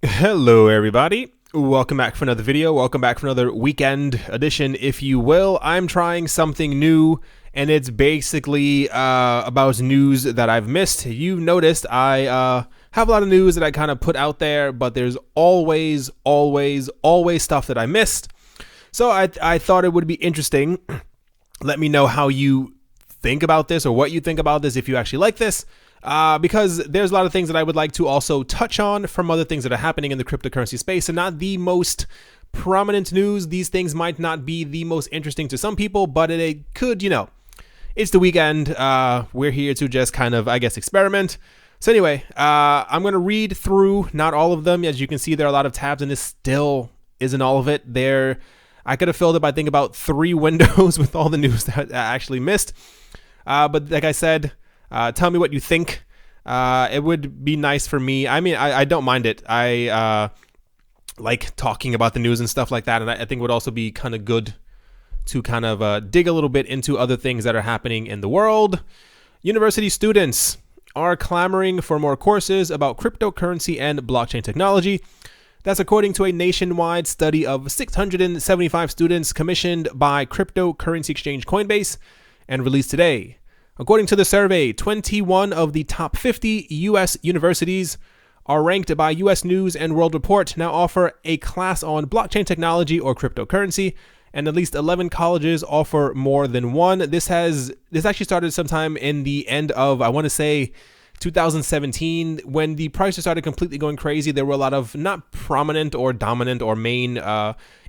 Hello everybody, welcome back for another video, welcome back for another weekend edition if you will. I'm trying something new and it's basically about news that I've missed. You've noticed I have a lot of news that I kind of put out there, but there's always stuff that I missed. So I thought it would be interesting. Let me know how you think about this or what you think about this if you actually like this. Because there's a lot of things that I would like to also touch on from other things that are happening in the cryptocurrency space and not the most prominent news. These things might not be the most interesting to some people, but it could, it's the weekend. We're here to just kind of, I guess, experiment. So anyway, I'm going to read through, not all of them. As you can see, there are a lot of tabs and this still isn't all of it. I could have filled up, I think, about 3 windows with all the news that I actually missed. But like I said, tell me what you think. It would be nice for me. I mean, I don't mind it. I like talking about the news and stuff like that. And I think it would also be kind of good to kind of dig a little bit into other things that are happening in the world. University students are clamoring for more courses about cryptocurrency and blockchain technology. That's according to a nationwide study of 675 students commissioned by cryptocurrency exchange Coinbase and released today. According to the survey, 21 of the top 50 U.S. universities are ranked by U.S. News and World Report now offer a class on blockchain technology or cryptocurrency, and at least 11 colleges offer more than one. This actually started sometime in the end of, I want to say, 2017, when the prices started completely going crazy. There were a lot of not prominent or dominant or main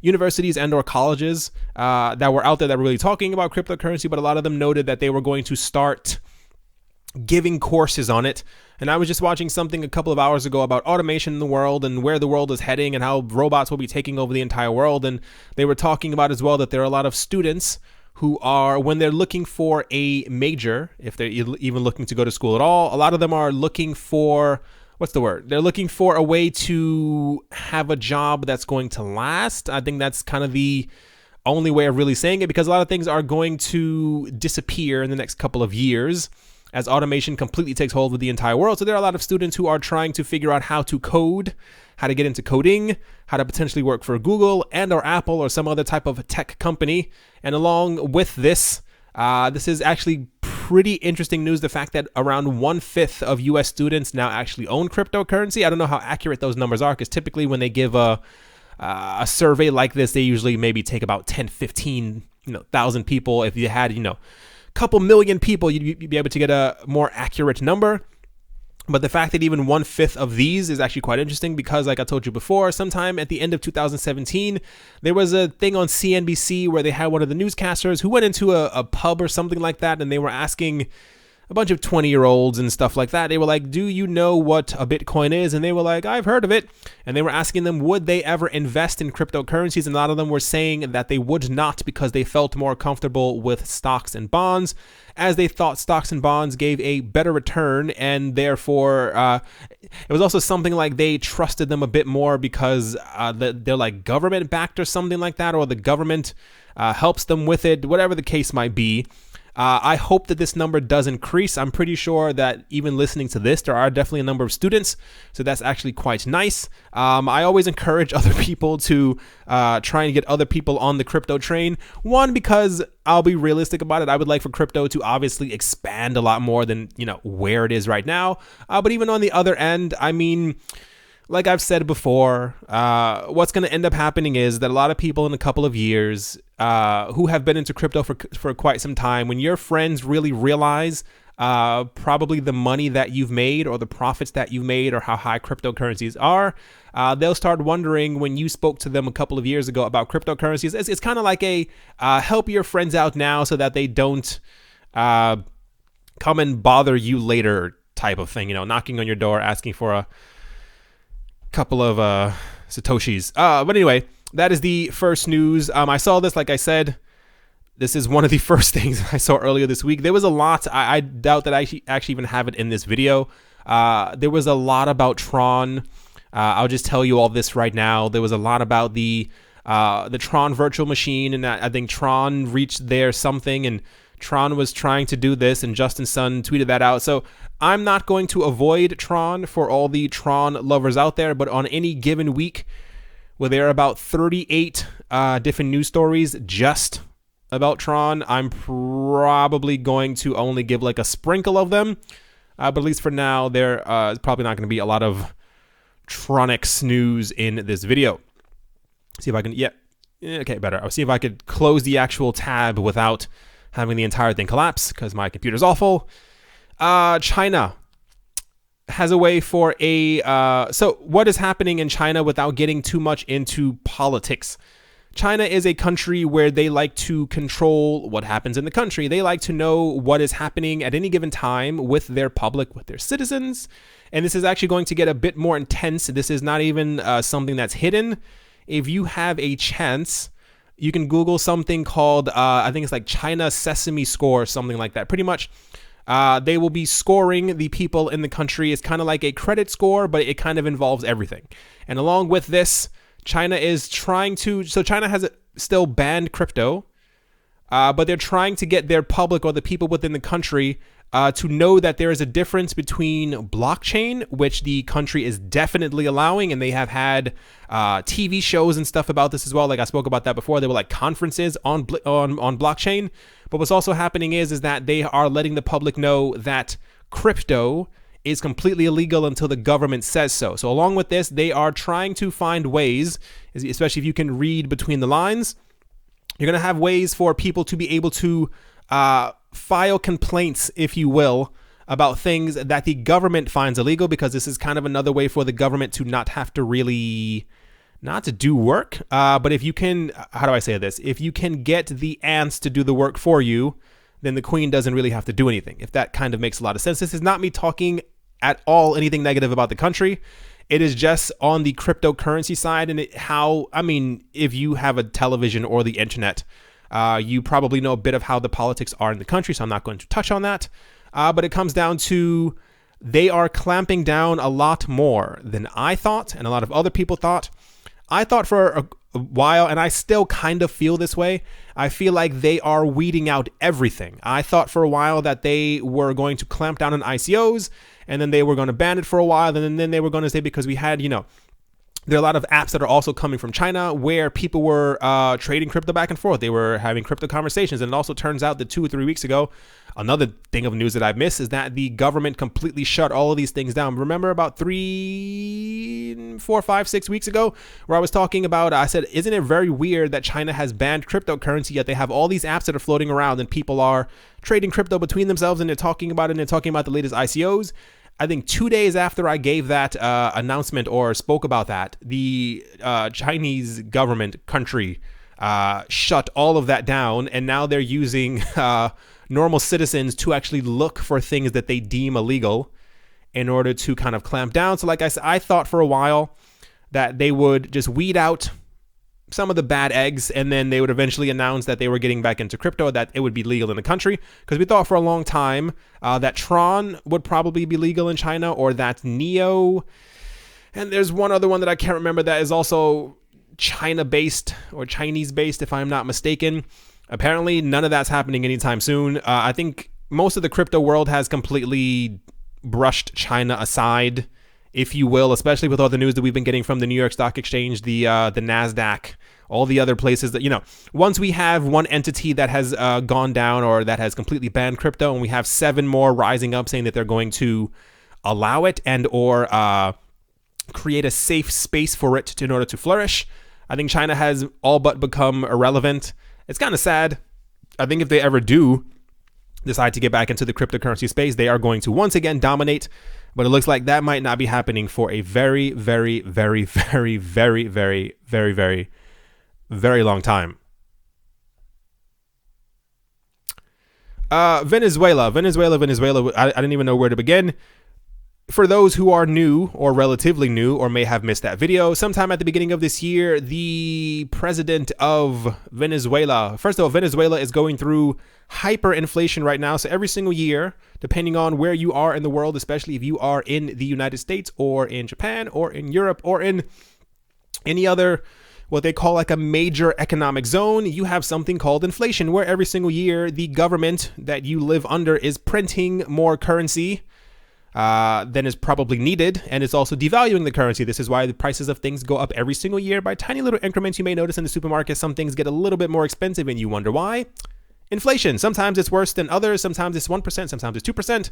universities and or colleges that were out there that were really talking about cryptocurrency, but a lot of them noted that they were going to start giving courses on it. And I was just watching something a couple of hours ago about automation in the world and where the world is heading and how robots will be taking over the entire world. And they were talking about as well that there are a lot of students who are, when they're looking for a major, if they're even looking to go to school at all, a lot of them are looking for, They're looking for a way to have a job that's going to last. I think that's kind of the only way of really saying it, because a lot of things are going to disappear in the next couple of years as automation completely takes hold of the entire world. So there are a lot of students who are trying to figure out how to code, how to get into coding, how to potentially work for Google and or Apple or some other type of tech company. And along with this, this is actually pretty interesting news, the fact that around 1/5 of US students now actually own cryptocurrency. I don't know how accurate those numbers are, because typically when they give a survey like this, they usually maybe take about 10, 15,000 people. If you had, couple million people, you'd be able to get a more accurate number. But the fact that even 1/5 of these is actually quite interesting, because like I told you before, sometime at the end of 2017, there was a thing on CNBC where they had one of the newscasters who went into a pub or something like that, and they were asking a bunch of 20-year-olds and stuff like that. They were like, do you know what a Bitcoin is? And they were like, I've heard of it. And they were asking them, would they ever invest in cryptocurrencies? And a lot of them were saying that they would not, because they felt more comfortable with stocks and bonds, as they thought stocks and bonds gave a better return. And therefore, it was also something like they trusted them a bit more because they're like government backed or something like that, or the government helps them with it, whatever the case might be. I hope that this number does increase. I'm pretty sure that even listening to this, there are definitely a number of students, so that's actually quite nice. I always encourage other people to try and get other people on the crypto train. One, because I'll be realistic about it. I would like for crypto to obviously expand a lot more than, where it is right now. But even on the other end, I mean, like I've said before, what's going to end up happening is that a lot of people in a couple of years who have been into crypto for quite some time, when your friends really realize probably the money that you've made or the profits that you've made or how high cryptocurrencies are, they'll start wondering when you spoke to them a couple of years ago about cryptocurrencies. It's kind of like a help your friends out now so that they don't come and bother you later type of thing, knocking on your door asking for a couple of satoshis. But anyway, that is the first news. I saw this, like I said, this is one of the first things I saw earlier this week. There was a lot. I doubt that I actually even have it in this video. There was a lot about Tron. I'll just tell you all this right now. There was a lot about the Tron virtual machine, and I think Tron reached their something, and Tron was trying to do this, and Justin Sun tweeted that out. So I'm not going to avoid Tron for all the Tron lovers out there, but on any given week, where there are about 38 different news stories just about Tron, I'm probably going to only give like a sprinkle of them. But at least for now, there is probably not going to be a lot of Tronics news in this video. See if I can, okay, better. I'll see if I could close the actual tab without having the entire thing collapse, because my computer's awful. China has a way for so what is happening in China without getting too much into politics? China is a country where they like to control what happens in the country. They like to know what is happening at any given time with their public, with their citizens. And this is actually going to get a bit more intense. This is not even something that's hidden. If you have a chance, you can Google something called, I think it's like China Sesame Score or something like that. Pretty much, they will be scoring the people in the country. It's kind of like a credit score, but it kind of involves everything. And along with this, China is trying to, so China has still banned crypto, but they're trying to get their public or the people within the country to know that there is a difference between blockchain, which the country is definitely allowing, and they have had TV shows and stuff about this as well. Like I spoke about that before. There were like conferences on blockchain. But what's also happening is that they are letting the public know that crypto is completely illegal until the government says so. So along with this, they are trying to find ways, especially if you can read between the lines, you're going to have ways for people to be able to file complaints, if you will, about things that the government finds illegal, because this is kind of another way for the government to not have to really, not to do work. But if you can, how do I say this? If you can get the ants to do the work for you, then the queen doesn't really have to do anything. If that kind of makes a lot of sense. This is not me talking at all anything negative about the country. It is just on the cryptocurrency side, and if you have a television or the internet, you probably know a bit of how the politics are in the country, so I'm not going to touch on that. But it comes down to they are clamping down a lot more than I thought, and a lot of other people thought. I thought for a while, and I still kind of feel this way, I feel like they are weeding out everything. I thought for a while that they were going to clamp down on ICOs, and then they were going to ban it for a while, and then they were going to say, because we had, there are a lot of apps that are also coming from China where people were trading crypto back and forth. They were having crypto conversations. And it also turns out that 2 or 3 weeks ago, another thing of news that I've missed is that the government completely shut all of these things down. Remember about 3, 4, 5, 6 weeks ago where I was talking about, I said, isn't it very weird that China has banned cryptocurrency, yet they have all these apps that are floating around and people are trading crypto between themselves, and they're talking about it, and they're talking about the latest ICOs. I think 2 days after I gave that announcement or spoke about that, the Chinese government country shut all of that down, and now they're using normal citizens to actually look for things that they deem illegal in order to kind of clamp down. So like I said, I thought for a while that they would just weed out some of the bad eggs, and then they would eventually announce that they were getting back into crypto, that it would be legal in the country. Because we thought for a long time that Tron would probably be legal in China, or that Neo. And there's one other one that I can't remember that is also China-based or Chinese-based, if I'm not mistaken. Apparently, none of that's happening anytime soon. I think most of the crypto world has completely brushed China aside, if you will, especially with all the news that we've been getting from the New York Stock Exchange, the NASDAQ, all the other places that, once we have one entity that has gone down or that has completely banned crypto, and we have 7 more rising up saying that they're going to allow it and or create a safe space for it in order to flourish, I think China has all but become irrelevant. It's kind of sad. I think if they ever do decide to get back into the cryptocurrency space, they are going to once again dominate. But it looks like that might not be happening for a very, very, very, very, very, very, very, very, very long time. Venezuela. I didn't even know where to begin. For those who are new or relatively new or may have missed that video, sometime at the beginning of this year, the president of Venezuela, first of all, Venezuela is going through hyperinflation right now. So every single year, depending on where you are in the world, especially if you are in the United States or in Japan or in Europe or in any other what they call like a major economic zone, you have something called inflation, where every single year the government that you live under is printing more currency than is probably needed, and it's also devaluing the currency. This is why the prices of things go up every single year by tiny little increments. You may notice in the supermarket some things get a little bit more expensive, and you wonder why. Inflation. Sometimes it's worse than others. Sometimes it's 1%. Sometimes it's 2%.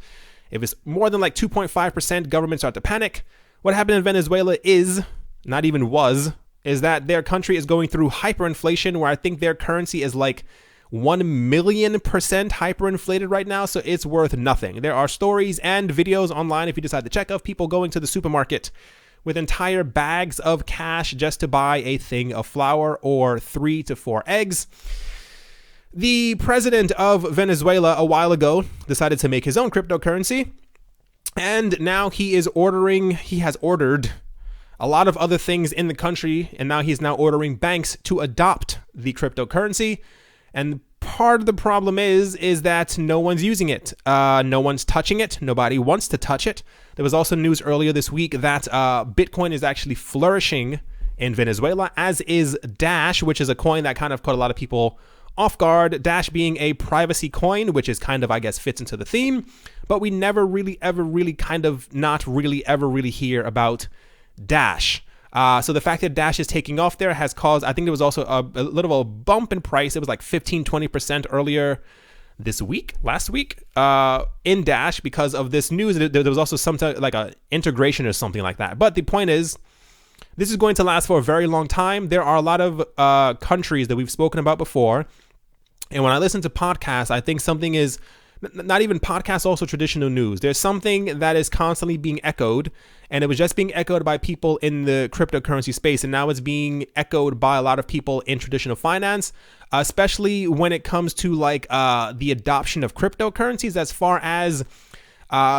If it's more than like 2.5%, governments start to panic. What happened in Venezuela is, not even was, is that their country is going through hyperinflation, where I think their currency is like 1,000,000% hyperinflated right now, so it's worth nothing. There are stories and videos online, if you decide to check, of people going to the supermarket with entire bags of cash just to buy a thing of flour or 3 to 4 eggs. The president of Venezuela a while ago decided to make his own cryptocurrency, and now he has ordered a lot of other things in the country, and now he's ordering banks to adopt the cryptocurrency. And part of the problem is that no one's using it. No one's touching it. Nobody wants to touch it. There was also news earlier this week that Bitcoin is actually flourishing in Venezuela, as is Dash, which is a coin that kind of caught a lot of people off guard. Dash being a privacy coin, which is kind of, I guess, fits into the theme. But we never really, ever really kind of not really ever really hear about Dash. So the fact that Dash is taking off there has caused, I think there was also a little of a bump in price. It was like 15-20% earlier last week, in Dash because of this news. There was also some like a integration or something like that. But the point is, this is going to last for a very long time. There are a lot of countries that we've spoken about before. And when I listen to podcasts, I think something is, not even podcasts, also traditional news. There's something that is constantly being echoed, and it was just being echoed by people in the cryptocurrency space, and now it's being echoed by a lot of people in traditional finance, especially when it comes to like the adoption of cryptocurrencies, as far as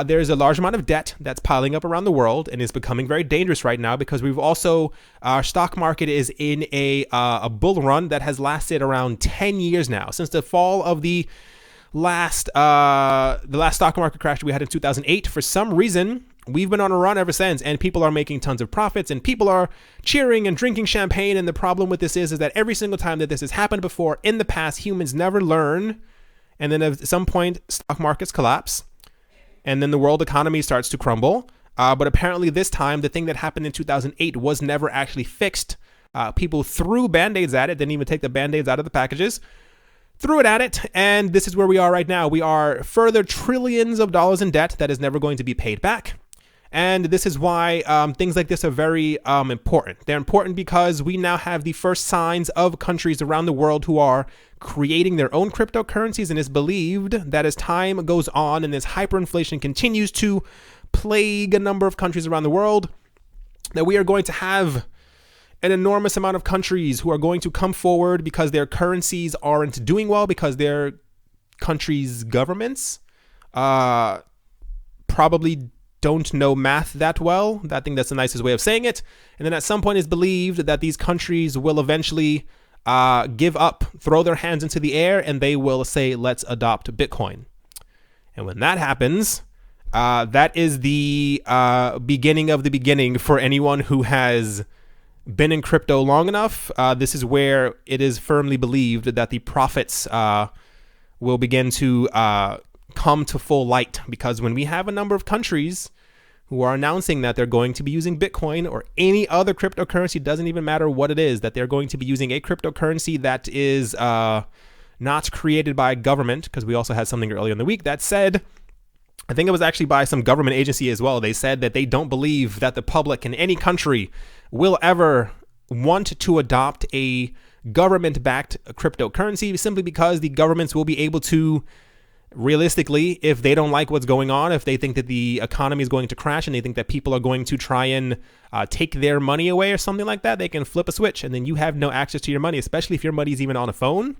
there's a large amount of debt that's piling up around the world, and it's becoming very dangerous right now because we've also, our stock market is in a bull run that has lasted around 10 years now. Since the fall of the last stock market crash we had in 2008, for some reason, we've been on a run ever since, and people are making tons of profits, and people are cheering and drinking champagne. And the problem with this is that every single time that this has happened before in the past, humans never learn, and then at some point, stock markets collapse, and then the world economy starts to crumble. But apparently this time, the thing that happened in 2008 was never actually fixed. People threw Band-Aids at it, didn't even take the Band-Aids out of the packages, threw it at it, and this is where we are right now. We are further trillions of dollars in debt that is never going to be paid back. And this is why things like this are very important. They're important because we now have the first signs of countries around the world who are creating their own cryptocurrencies, and it's believed that as time goes on and this hyperinflation continues to plague a number of countries around the world, that we are going to have an enormous amount of countries who are going to come forward because their currencies aren't doing well, because their countries' governments probably don't know math that well. I think that's the nicest way of saying it. And then at some point it's believed that these countries will eventually give up, throw their hands into the air, and they will say, let's adopt Bitcoin. And when that happens, that is the beginning of the beginning for anyone who has been in crypto long enough. This is where it is firmly believed that the profits will begin to come to full light, because when we have a number of countries who are announcing that they're going to be using Bitcoin or any other cryptocurrency, doesn't even matter what it is, that they're going to be using a cryptocurrency that is not created by government, because we also had something earlier in the week that said, I think it was actually by some government agency as well, they said that they don't believe that the public in any country will ever want to adopt a government-backed cryptocurrency, simply because the governments will be able to, realistically, if they don't like what's going on, if they think that the economy is going to crash and they think that people are going to try and take their money away or something like that, they can flip a switch and then you have no access to your money, especially if your money is even on a phone.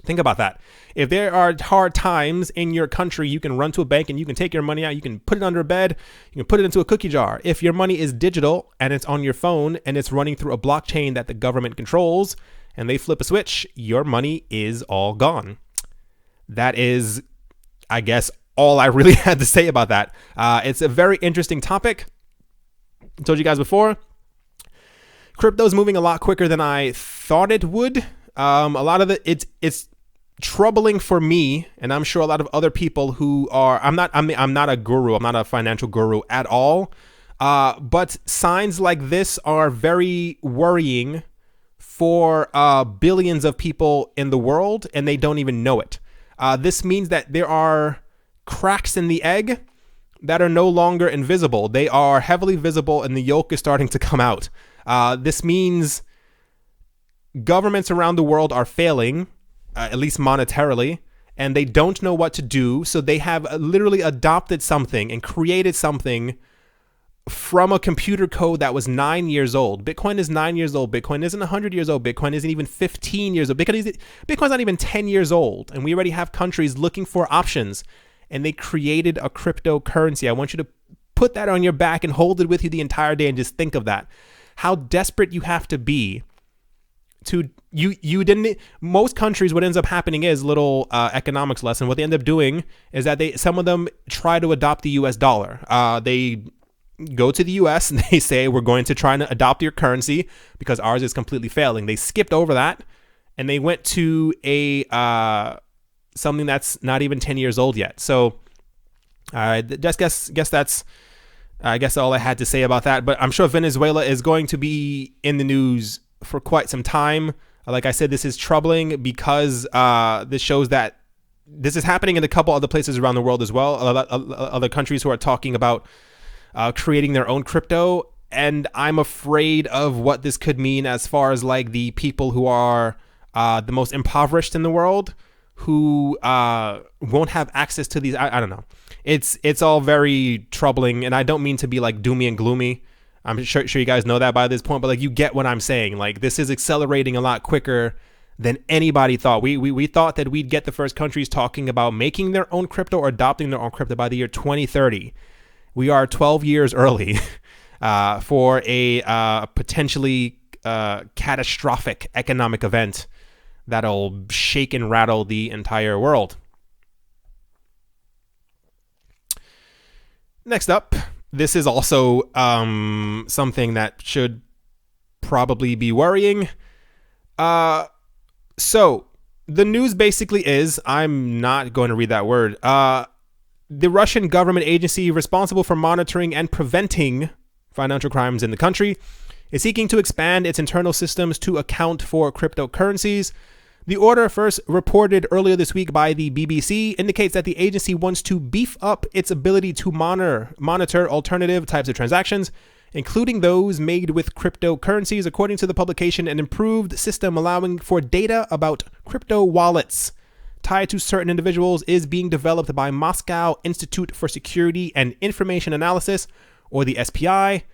Think about that. If there are hard times in your country, you can run to a bank and you can take your money out. You can put it under a bed. You can put it into a cookie jar. If your money is digital and it's on your phone and it's running through a blockchain that the government controls and they flip a switch, your money is all gone. That is, I guess, all I really had to say about that. It's a very interesting topic. I told you guys before, crypto's moving a lot quicker than I thought it would. A lot of it's troubling for me, and I'm sure a lot of other people who are. I'm not a guru. I'm not a financial guru at all. But signs like this are very worrying for billions of people in the world, and they don't even know it. This means that there are cracks in the egg that are no longer invisible. They are heavily visible, and the yolk is starting to come out. This means governments around the world are failing, at least monetarily, and they don't know what to do. So they have literally adopted something and created something from a computer code that was 9 years old. Bitcoin is 9 years old. Bitcoin isn't 100 years old. Bitcoin isn't even 15 years old. Bitcoin's not even 10 years old. And we already have countries looking for options, and they created a cryptocurrency. I want you to put that on your back and hold it with you the entire day and just think of that. How desperate you have to be to you didn't. Most countries, what ends up happening is little economics lesson. What they end up doing is that some of them try to adopt the US dollar. They go to the US and they say, we're going to try and adopt your currency because ours is completely failing. They skipped over that and they went to a something that's not even 10 years old yet. So I guess that's all I had to say about that. But I'm sure Venezuela is going to be in the news for quite some time. Like I said, this is troubling because this shows that this is happening in a couple other places around the world as well. Other countries who are talking about creating their own crypto. And I'm afraid of what this could mean as far as like the people who are the most impoverished in the world, who won't have access to these. I don't know. It's all very troubling, and I don't mean to be like doomy and gloomy. I'm sure you guys know that by this point, but like you get what I'm saying. Like this is accelerating a lot quicker than anybody thought. We thought that we'd get the first countries talking about making their own crypto or adopting their own crypto by the year 2030. We are 12 years early for a potentially catastrophic economic event that'll shake and rattle the entire world. Next up, this is also something that should probably be worrying. So the news basically is, I'm not going to read that word. The Russian government agency responsible for monitoring and preventing financial crimes in the country is seeking to expand its internal systems to account for cryptocurrencies. The order, first reported earlier this week by the BBC, indicates that the agency wants to beef up its ability to monitor alternative types of transactions, including those made with cryptocurrencies. According to the publication, an improved system allowing for data about crypto wallets tied to certain individuals is being developed by Moscow Institute for Security and Information Analysis, or the SPI,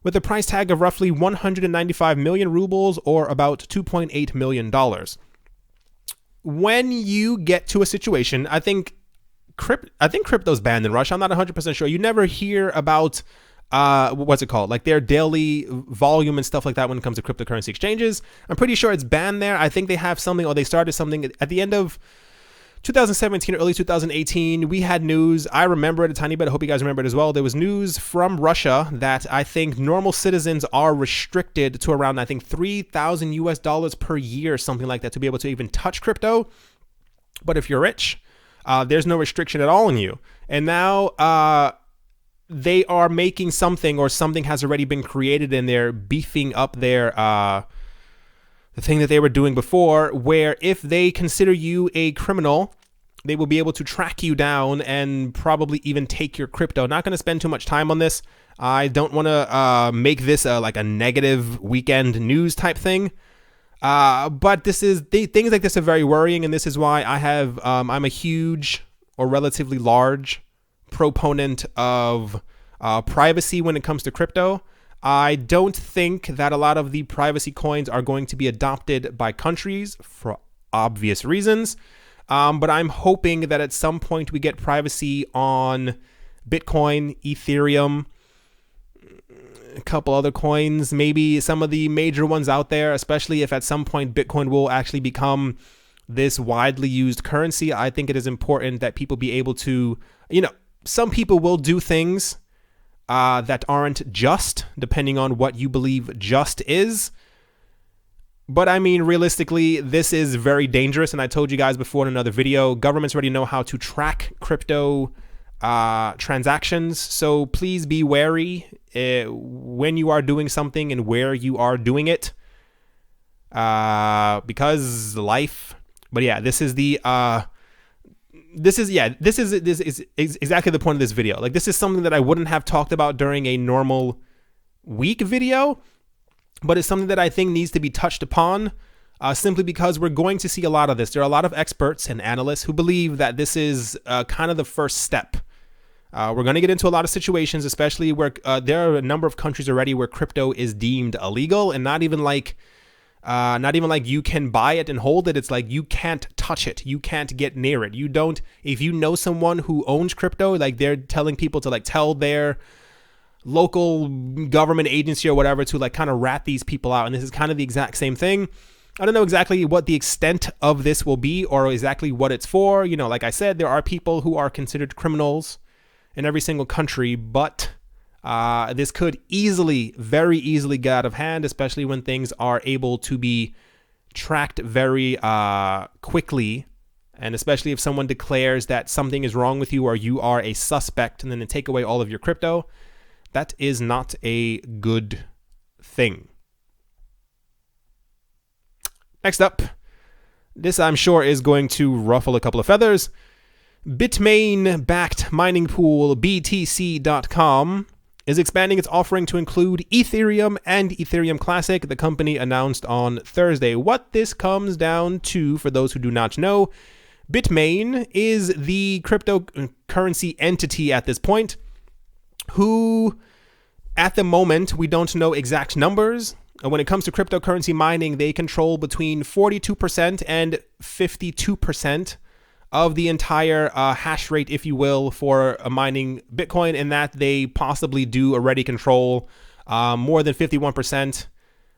with a price tag of roughly 195 million rubles, or about $2.8 million. When you get to a situation, I think crypto's banned in Russia. I'm not 100% sure. You never hear about what's it called? Like their daily volume and stuff like that when it comes to cryptocurrency exchanges. I'm pretty sure it's banned there. I think they have something, or they started something at the end of 2017, early 2018. We had news. I remember it a tiny bit. I hope you guys remember it as well. There was news from Russia that I think normal citizens are restricted to around, I think, $3,000 per year, something like that, to be able to even touch crypto. But if you're rich, there's no restriction at all on you. And now they are making something, or something has already been created, and they're beefing up their the thing that they were doing before, where if they consider you a criminal, they will be able to track you down and probably even take your crypto. Not going to spend too much time on this. I don't want to make this like a negative weekend news type thing. But things like this are very worrying, and this is why I'm a huge, or relatively large, proponent of privacy when it comes to crypto. I don't think that a lot of the privacy coins are going to be adopted by countries for obvious reasons. But I'm hoping that at some point we get privacy on Bitcoin, Ethereum, a couple other coins, maybe some of the major ones out there, especially if at some point Bitcoin will actually become this widely used currency. I think it is important that people be able to, some people will do things that aren't just, depending on what you believe just is. But I mean, realistically, this is very dangerous. And I told you guys before in another video, governments already know how to track crypto transactions. So please be wary when you are doing something and where you are doing it, because life. But yeah, this is exactly the point of this video. Like, this is something that I wouldn't have talked about during a normal week video, but it's something that I think needs to be touched upon, simply because we're going to see a lot of this. There are a lot of experts and analysts who believe that this is kind of the first step. We're going to get into a lot of situations, especially where there are a number of countries already where crypto is deemed illegal, and not even like you can buy it and hold it. It's like you can't touch it. You can't get near it. You don't, if you know someone who owns crypto, like they're telling people to like tell their local government agency or whatever to like kind of rat these people out. And this is kind of the exact same thing. I don't know exactly what the extent of this will be or exactly what it's for. You know, like I said, there are people who are considered criminals in every single country, but this could very easily get out of hand, especially when things are able to be tracked very quickly. And especially if someone declares that something is wrong with you or you are a suspect and then they take away all of your crypto, that is not a good thing. Next up, this I'm sure is going to ruffle a couple of feathers. Bitmain-backed mining pool BTC.com is expanding its offering to include Ethereum and Ethereum Classic, the company announced on Thursday. What this comes down to, for those who do not know, Bitmain is the cryptocurrency entity at this point, who, at the moment, we don't know exact numbers. When it comes to cryptocurrency mining, they control between 42% and 52% of the entire hash rate, if you will, for mining Bitcoin, and that they possibly do already control more than 51%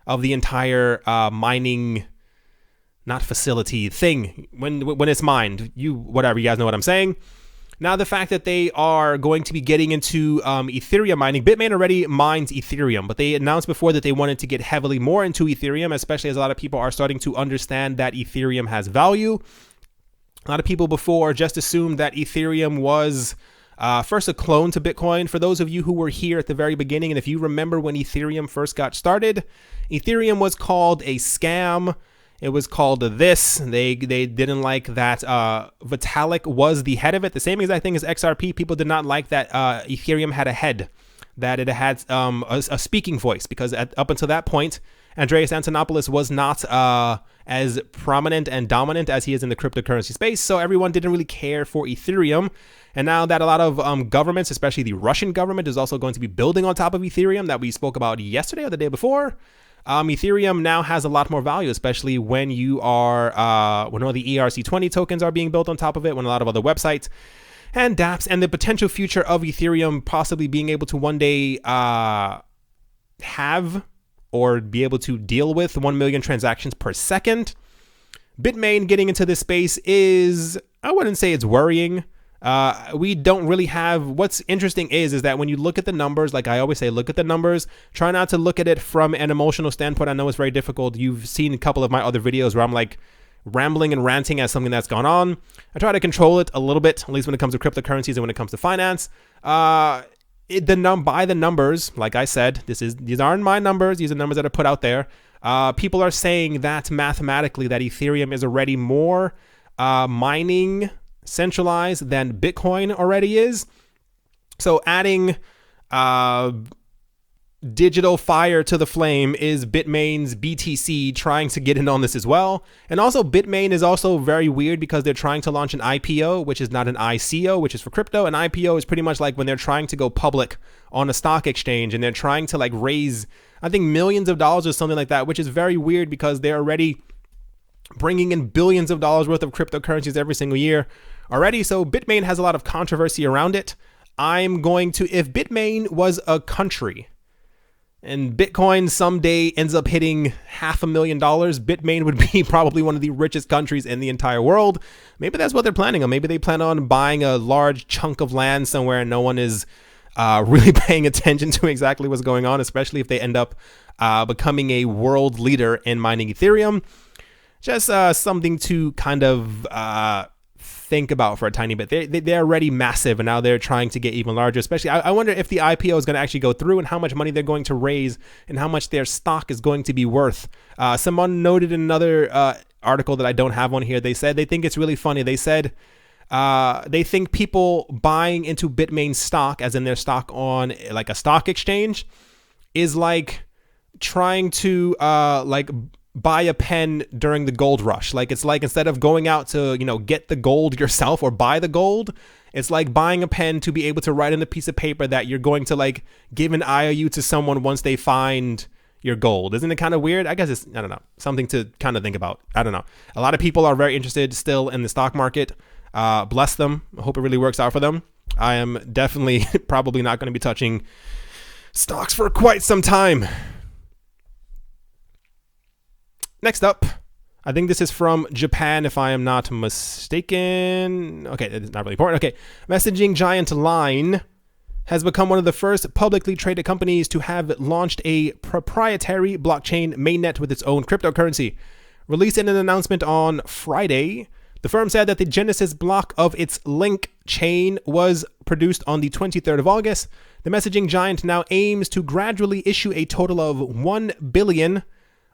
of the entire mining, not facility, thing, when it's mined. Whatever, you guys know what I'm saying. Now, the fact that they are going to be getting into Ethereum mining, Bitmain already mines Ethereum, but they announced before that they wanted to get heavily more into Ethereum, especially as a lot of people are starting to understand that Ethereum has value. A lot of people before just assumed that Ethereum was first a clone to Bitcoin. For those of you who were here at the very beginning, and if you remember when Ethereum first got started, Ethereum was called a scam. It was called this. They didn't like that Vitalik was the head of it. The same exact thing as XRP. People did not like that Ethereum had a head, that it had a speaking voice, because up until that point, Andreas Antonopoulos was not as prominent and dominant as he is in the cryptocurrency space. So everyone didn't really care for Ethereum. And now that a lot of governments, especially the Russian government, is also going to be building on top of Ethereum that we spoke about yesterday or the day before, Ethereum now has a lot more value, especially when you are when all the ERC20 tokens are being built on top of it, when a lot of other websites and dApps, and the potential future of Ethereum possibly being able to one day have or be able to deal with 1 million transactions per second. Bitmain getting into this space is, I wouldn't say it's worrying. We don't really have, what's interesting is that when you look at the numbers, like I always say, look at the numbers, try not to look at it from an emotional standpoint. I know it's very difficult. You've seen a couple of my other videos where I'm like rambling and ranting at something that's gone on. I try to control it a little bit, at least when it comes to cryptocurrencies and when it comes to finance. By the numbers, like I said, these aren't my numbers. These are numbers that are put out there. People are saying that mathematically that Ethereum is already more mining centralized than Bitcoin already is. So adding digital fire to the flame is Bitmain's BTC trying to get in on this as well. And also Bitmain is also very weird because they're trying to launch an IPO, which is not an ICO, which is for crypto. An IPO is pretty much like when they're trying to go public on a stock exchange and they're trying to like raise, I think, millions of dollars or something like that, which is very weird because they're already bringing in billions of dollars worth of cryptocurrencies every single year already. So Bitmain has a lot of controversy around it. If Bitmain was a country and Bitcoin someday ends up hitting $500,000, Bitmain would be probably one of the richest countries in the entire world. Maybe that's what they're planning on. Maybe they plan on buying a large chunk of land somewhere and no one is really paying attention to exactly what's going on, especially if they end up becoming a world leader in mining Ethereum. Just something to kind of think about for a tiny bit. They're already massive, and now they're trying to get even larger. Especially, I wonder if the IPO is going to actually go through and how much money they're going to raise and how much their stock is going to be worth. Someone noted in another article that I don't have on here, they said they think it's really funny. They said they think people buying into Bitmain stock, as in their stock on like a stock exchange, is like trying to buy a pen during the gold rush. Like, it's like, instead of going out to, get the gold yourself or buy the gold, it's like buying a pen to be able to write in a piece of paper that you're going to like give an IOU to someone once they find your gold. Isn't it kind of weird? I guess it's, I don't know, something to kind of think about. I don't know. A lot of people are very interested still in the stock market. Bless them. I hope it really works out for them. I am definitely probably not going to be touching stocks for quite some time. Next up, I think this is from Japan, if I am not mistaken. Okay, it's not really important. Okay, messaging giant Line has become one of the first publicly traded companies to have launched a proprietary blockchain mainnet with its own cryptocurrency. Released in an announcement on Friday, the firm said that the Genesis block of its Link chain was produced on the 23rd of August. The messaging giant now aims to gradually issue a total of 1 billion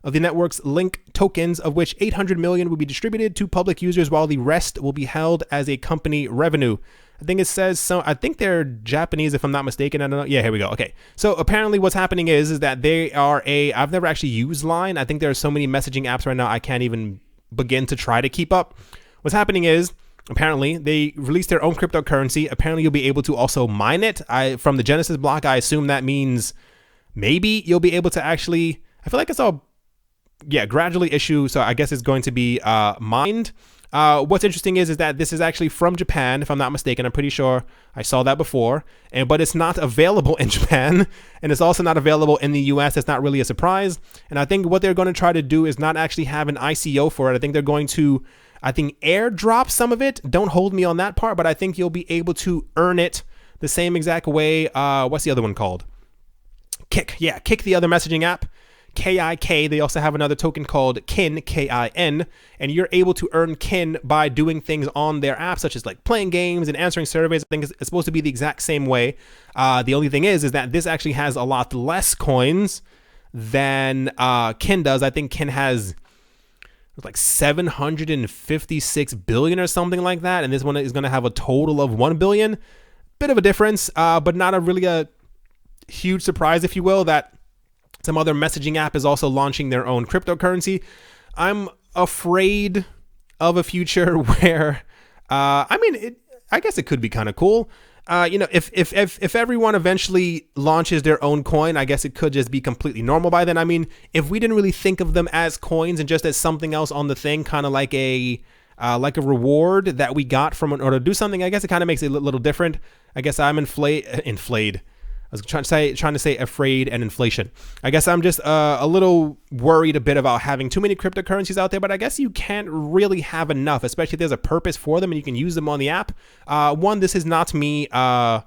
of the network's Link tokens, of which 800 million will be distributed to public users, while the rest will be held as a company revenue. I think it says so. I think they're Japanese, if I'm not mistaken. I don't know. Yeah, here we go. Okay. So apparently what's happening is that they are I've never actually used Line. I think there are so many messaging apps right now, I can't even begin to try to keep up. What's happening is, apparently, they released their own cryptocurrency. Apparently, you'll be able to also mine it. From the Genesis block, I assume that means maybe you'll be able to actually, I feel like it's all, gradually issue. So I guess it's going to be mined. What's interesting is that this is actually from Japan, if I'm not mistaken. I'm pretty sure I saw that before. But it's not available in Japan, and it's also not available in the US. It's not really a surprise. And I think what they're going to try to do is not actually have an ICO for it. I think they're going to airdrop some of it. Don't hold me on that part, but I think you'll be able to earn it the same exact way. What's the other one called? Kick. Yeah, Kick, the other messaging app. KIK. They also have another token called Kin, KIN, and you're able to earn Kin by doing things on their app, such as like playing games and answering surveys. I think it's supposed to be the exact same way. The only thing is that this actually has a lot less coins than Kin does. I think Kin has like 756 billion or something like that, and this one is going to have a total of 1 billion. Bit of a difference, but not a huge surprise, if you will, that some other messaging app is also launching their own cryptocurrency. I'm afraid of a future where, I guess it could be kind of cool. If everyone eventually launches their own coin, I guess it could just be completely normal by then. I mean, if we didn't really think of them as coins and just as something else on the thing, kind of like a reward that we got from in order to do something, I guess it kind of makes it a little different. I guess I'm inflated. I was trying to say afraid and inflation. I guess I'm just a little worried a bit about having too many cryptocurrencies out there, but I guess you can't really have enough, especially if there's a purpose for them and you can use them on the app. This is not me not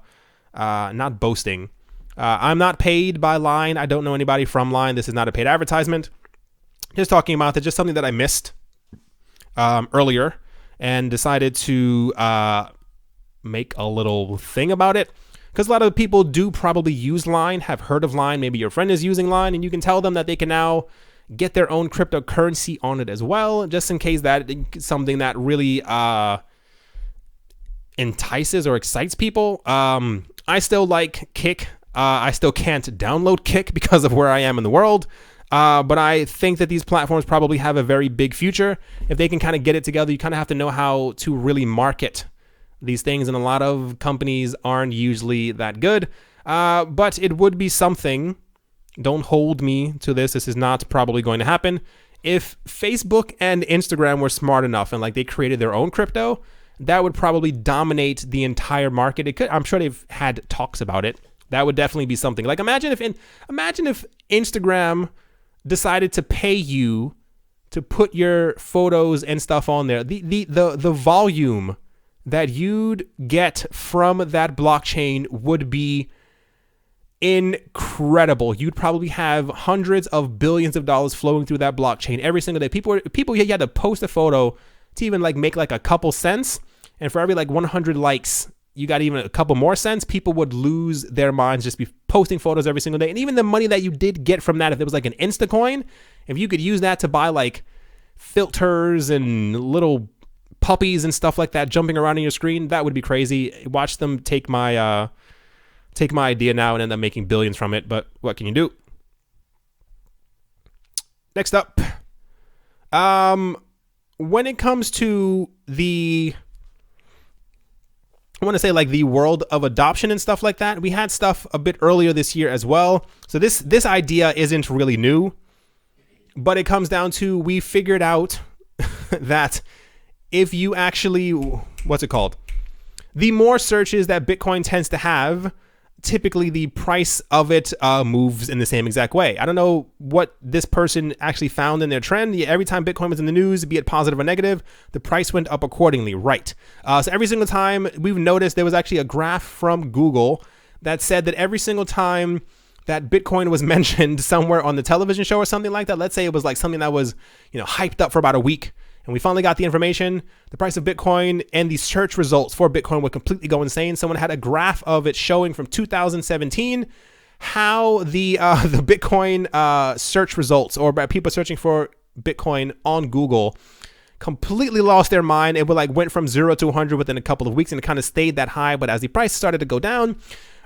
boasting. I'm not paid by Line. I don't know anybody from Line. This is not a paid advertisement. Just talking about that, just something that I missed earlier and decided to make a little thing about it. Because a lot of people do probably use Line, have heard of Line. Maybe your friend is using Line, and you can tell them that they can now get their own cryptocurrency on it as well, just in case that is something that really entices or excites people. I still like Kick. I still can't download Kick because of where I am in the world. But I think that these platforms probably have a very big future. If they can kind of get it together, you kind of have to know how to really market these things, and a lot of companies aren't usually that good, but it would be something. Don't hold me to this. This is not probably going to happen. If Facebook and Instagram were smart enough and like they created their own crypto, that would probably dominate the entire market. It could. I'm sure they've had talks about it. That would definitely be something. Like imagine if Instagram decided to pay you to put your photos and stuff on there. The volume that you'd get from that blockchain would be incredible. You'd probably have hundreds of billions of dollars flowing through that blockchain every single day. People you had to post a photo to even like make like a couple cents, and for every like 100 likes, you got even a couple more cents. People would lose their minds, just be posting photos every single day. And even the money that you did get from that, if it was like an Insta coin, if you could use that to buy like filters and little puppies and stuff like that jumping around on your screen, that would be crazy. Watch them take my idea now and end up making billions from it, but what can you do? Next up, when it comes to the world of adoption and stuff like that, we had stuff a bit earlier this year as well. So this idea isn't really new, but it comes down to, we figured out that if you actually, the more searches that Bitcoin tends to have, typically the price of it moves in the same exact way. I don't know what this person actually found in their trend. Every time Bitcoin was in the news, be it positive or negative, the price went up accordingly, right? So every single time, we've noticed there was actually a graph from Google that said that every single time that Bitcoin was mentioned somewhere on the television show or something like that, let's say it was like something that was, hyped up for about a week, and we finally got the information, the price of Bitcoin and the search results for Bitcoin would completely go insane. Someone had a graph of it showing from 2017 how the Bitcoin search results, or by people searching for Bitcoin on Google, completely lost their mind. It would went from 0 to 100 within a couple of weeks, and it kind of stayed that high. But as the price started to go down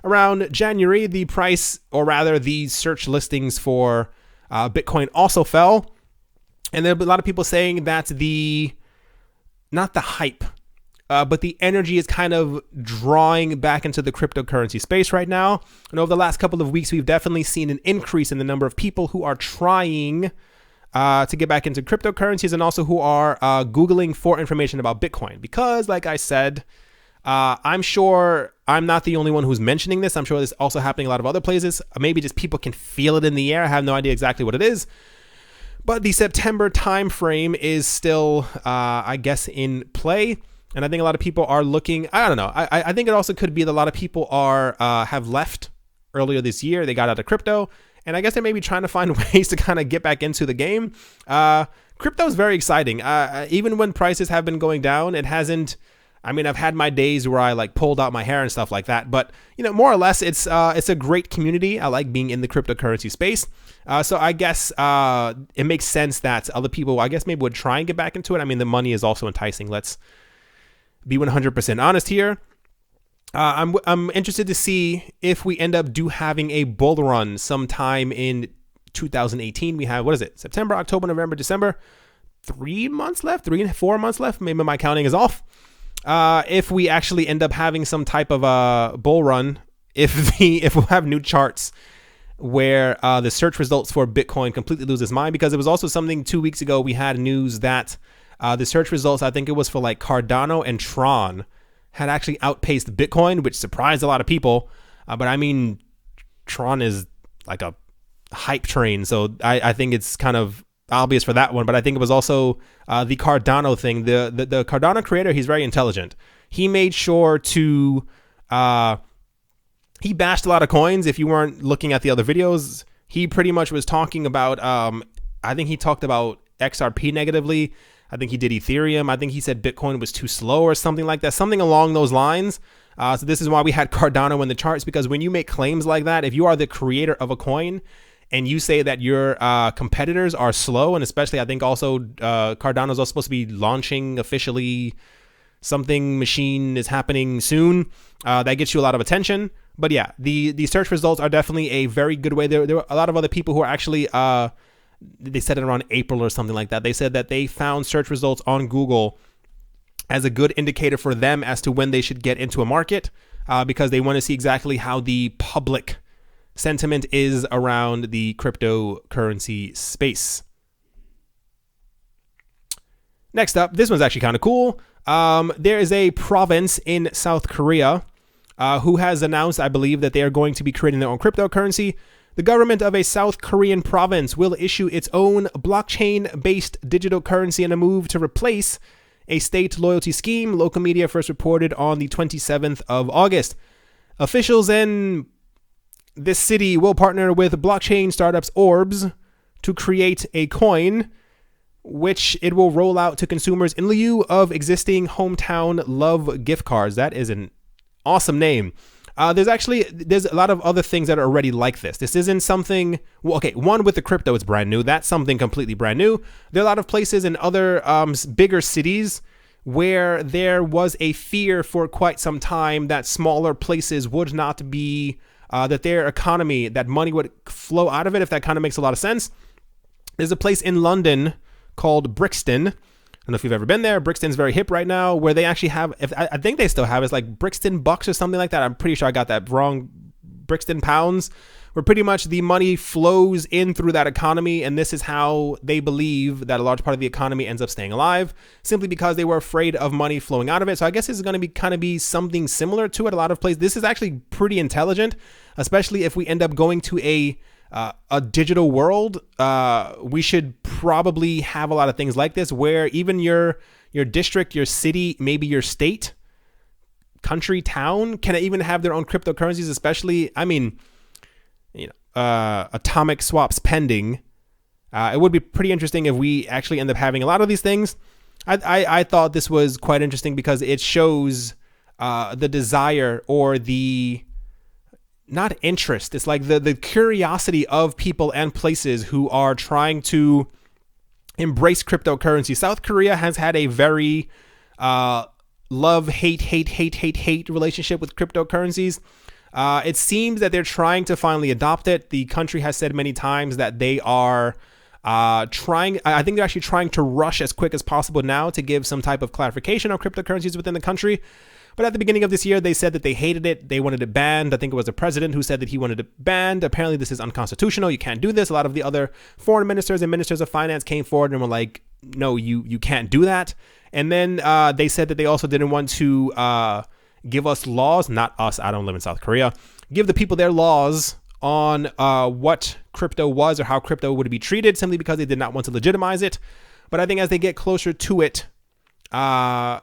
around January, the price, or rather the search listings for Bitcoin also fell. And there are a lot of people saying that not the hype, but the energy is kind of drawing back into the cryptocurrency space right now. And over the last couple of weeks, we've definitely seen an increase in the number of people who are trying to get back into cryptocurrencies, and also who are Googling for information about Bitcoin. Because, like I said, I'm sure I'm not the only one who's mentioning this. I'm sure this is also happening a lot of other places. Maybe just people can feel it in the air. I have no idea exactly what it is. But the September timeframe is still, I guess, in play. And I think a lot of people are looking, I don't know. I think it also could be that a lot of people have left earlier this year. They got out of crypto. And I guess they may be trying to find ways to kind of get back into the game. Crypto is very exciting. Even when prices have been going down, it hasn't. I mean, I've had my days where I pulled out my hair and stuff like that, but more or less, it's a great community. I like being in the cryptocurrency space. So I guess it makes sense that other people, I guess, maybe would try and get back into it. I mean, the money is also enticing. Let's be 100% honest here. I'm interested to see if we end up having a bull run sometime in 2018. We have, September, October, November, December. 3 months left, 4 months left. Maybe my counting is off. If we actually end up having some type of a bull run, if we'll have new charts where the search results for Bitcoin completely lose its mind, because it was also something 2 weeks ago, we had news that the search results, I think it was for Cardano and Tron, had actually outpaced Bitcoin, which surprised a lot of people. But I mean, Tron is like a hype train, so I think it's kind of obvious for that one. But I think it was also the Cardano thing. The Cardano creator, he's very intelligent. He made sure to he bashed a lot of coins. If you weren't looking at the other videos, he pretty much was talking about I think he talked about XRP negatively. I think he did Ethereum. I think he said Bitcoin was too slow or something like that, something along those lines. So this is why we had Cardano in the charts, because when you make claims like that, if you are the creator of a coin and you say that your competitors are slow, and especially I think also Cardano is also supposed to be launching officially, something machine is happening soon, that gets you a lot of attention. But yeah, the search results are definitely a very good way. There were a lot of other people who are actually, they said it around April or something like that. They said that they found search results on Google as a good indicator for them as to when they should get into a market, because they want to see exactly how the public sentiment is around the cryptocurrency space. Next up, this one's actually kind of cool. There is a province in South Korea who has announced, I believe, that they are going to be creating their own cryptocurrency. The government of a South Korean province will issue its own blockchain-based digital currency in a move to replace a state loyalty scheme, local media first reported on the 27th of August. Officials and this city will partner with blockchain startups Orbs to create a coin, which it will roll out to consumers in lieu of existing hometown love gift cards. That is an awesome name. There's a lot of other things that are already like this. This isn't something, well, okay, one with the crypto, it's brand new. That's something completely brand new. There are a lot of places in other bigger cities where there was a fear for quite some time that smaller places would not be, that their economy, that money would flow out of it, if that kind of makes a lot of sense. There's a place in London called Brixton. I don't know if you've ever been there. Brixton's very hip right now, where they actually have, I think they still have, it's like Brixton bucks or something like that. I'm pretty sure I got that wrong. Brixton pounds, where pretty much the money flows in through that economy. And this is how they believe that a large part of the economy ends up staying alive, simply because they were afraid of money flowing out of it. So I guess this is going to be something similar to it. A lot of places. This is actually pretty intelligent, especially if we end up going to a digital world. We should probably have a lot of things like this, where even your district, your city, maybe your state, country, town can even have their own cryptocurrencies. Especially, I mean, atomic swaps pending. It would be pretty interesting if we actually end up having a lot of these things. I thought this was quite interesting because it shows the desire, or the, not interest, it's like the curiosity of people and places who are trying to embrace cryptocurrency. South Korea has had a very love, hate relationship with cryptocurrencies. It seems that they're trying to finally adopt it. The country has said many times that they are trying, I think they're actually trying to rush as quick as possible now to give some type of clarification on cryptocurrencies within the country. But at the beginning of this year, they said that they hated it. They wanted it banned. I think it was the president who said that he wanted it banned. Apparently, this is unconstitutional. You can't do this. A lot of the other foreign ministers and ministers of finance came forward and were like, no, you can't do that. And then they said that they also didn't want to give us laws, not us, I don't live in South Korea, give the people their laws on what crypto was or how crypto would be treated, simply because they did not want to legitimize it. But I think as they get closer to it, I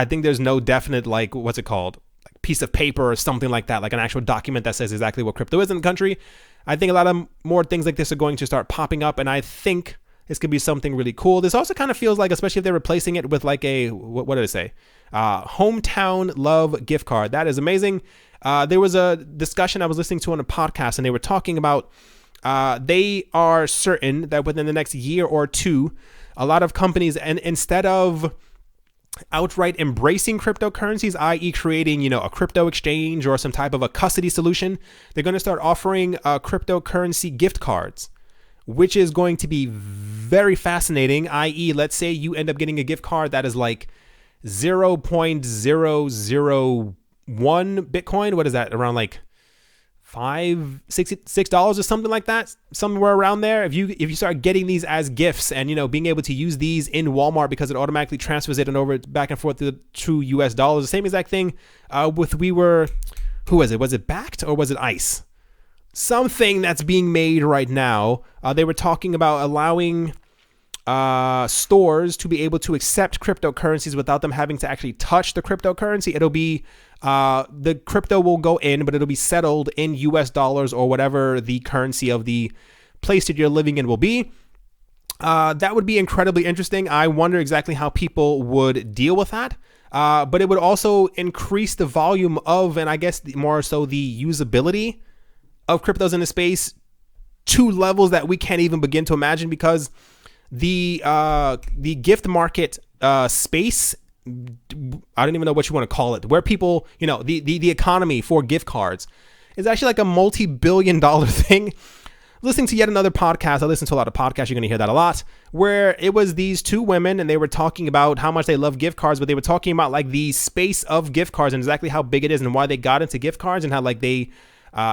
think there's no definite, like, what's it called? Like piece of paper or something like that, like an actual document that says exactly what crypto is in the country. I think a lot of more things like this are going to start popping up, and I think this could be something really cool. This also kind of feels like, especially if they're replacing it with like a, what did it say? Hometown love gift card. That is amazing. There was a discussion I was listening to on a podcast, and they were talking about, they are certain that within the next year or two, a lot of companies, and instead of outright embracing cryptocurrencies, i.e. creating, a crypto exchange or some type of a custody solution, they're going to start offering cryptocurrency gift cards, which is going to be very fascinating. I.e., let's say you end up getting a gift card that is like 0.001 Bitcoin. What is that? Around like $6 or something like that, somewhere around there. If you start getting these as gifts, and being able to use these in Walmart because it automatically transfers it and over back and forth to US dollars, the same exact thing with who was it? Was it Backed or was it ICE? Something that's being made right now. They were talking about allowing stores to be able to accept cryptocurrencies without them having to actually touch the cryptocurrency. It'll be the crypto will go in, but it'll be settled in US dollars or whatever the currency of the place that you're living in will be. That would be incredibly interesting. I wonder exactly how people would deal with that. But it would also increase the volume of, and I guess more so the usability of cryptos in the space to levels that we can't even begin to imagine, because the gift market space, I don't even know what you want to call it, where people, the economy for gift cards is actually like a multi-billion-dollar thing. Listening to yet another podcast, I listen to a lot of podcasts, you're going to hear that a lot, where it was these two women and they were talking about how much they love gift cards, but they were talking about like the space of gift cards and exactly how big it is and why they got into gift cards and how like they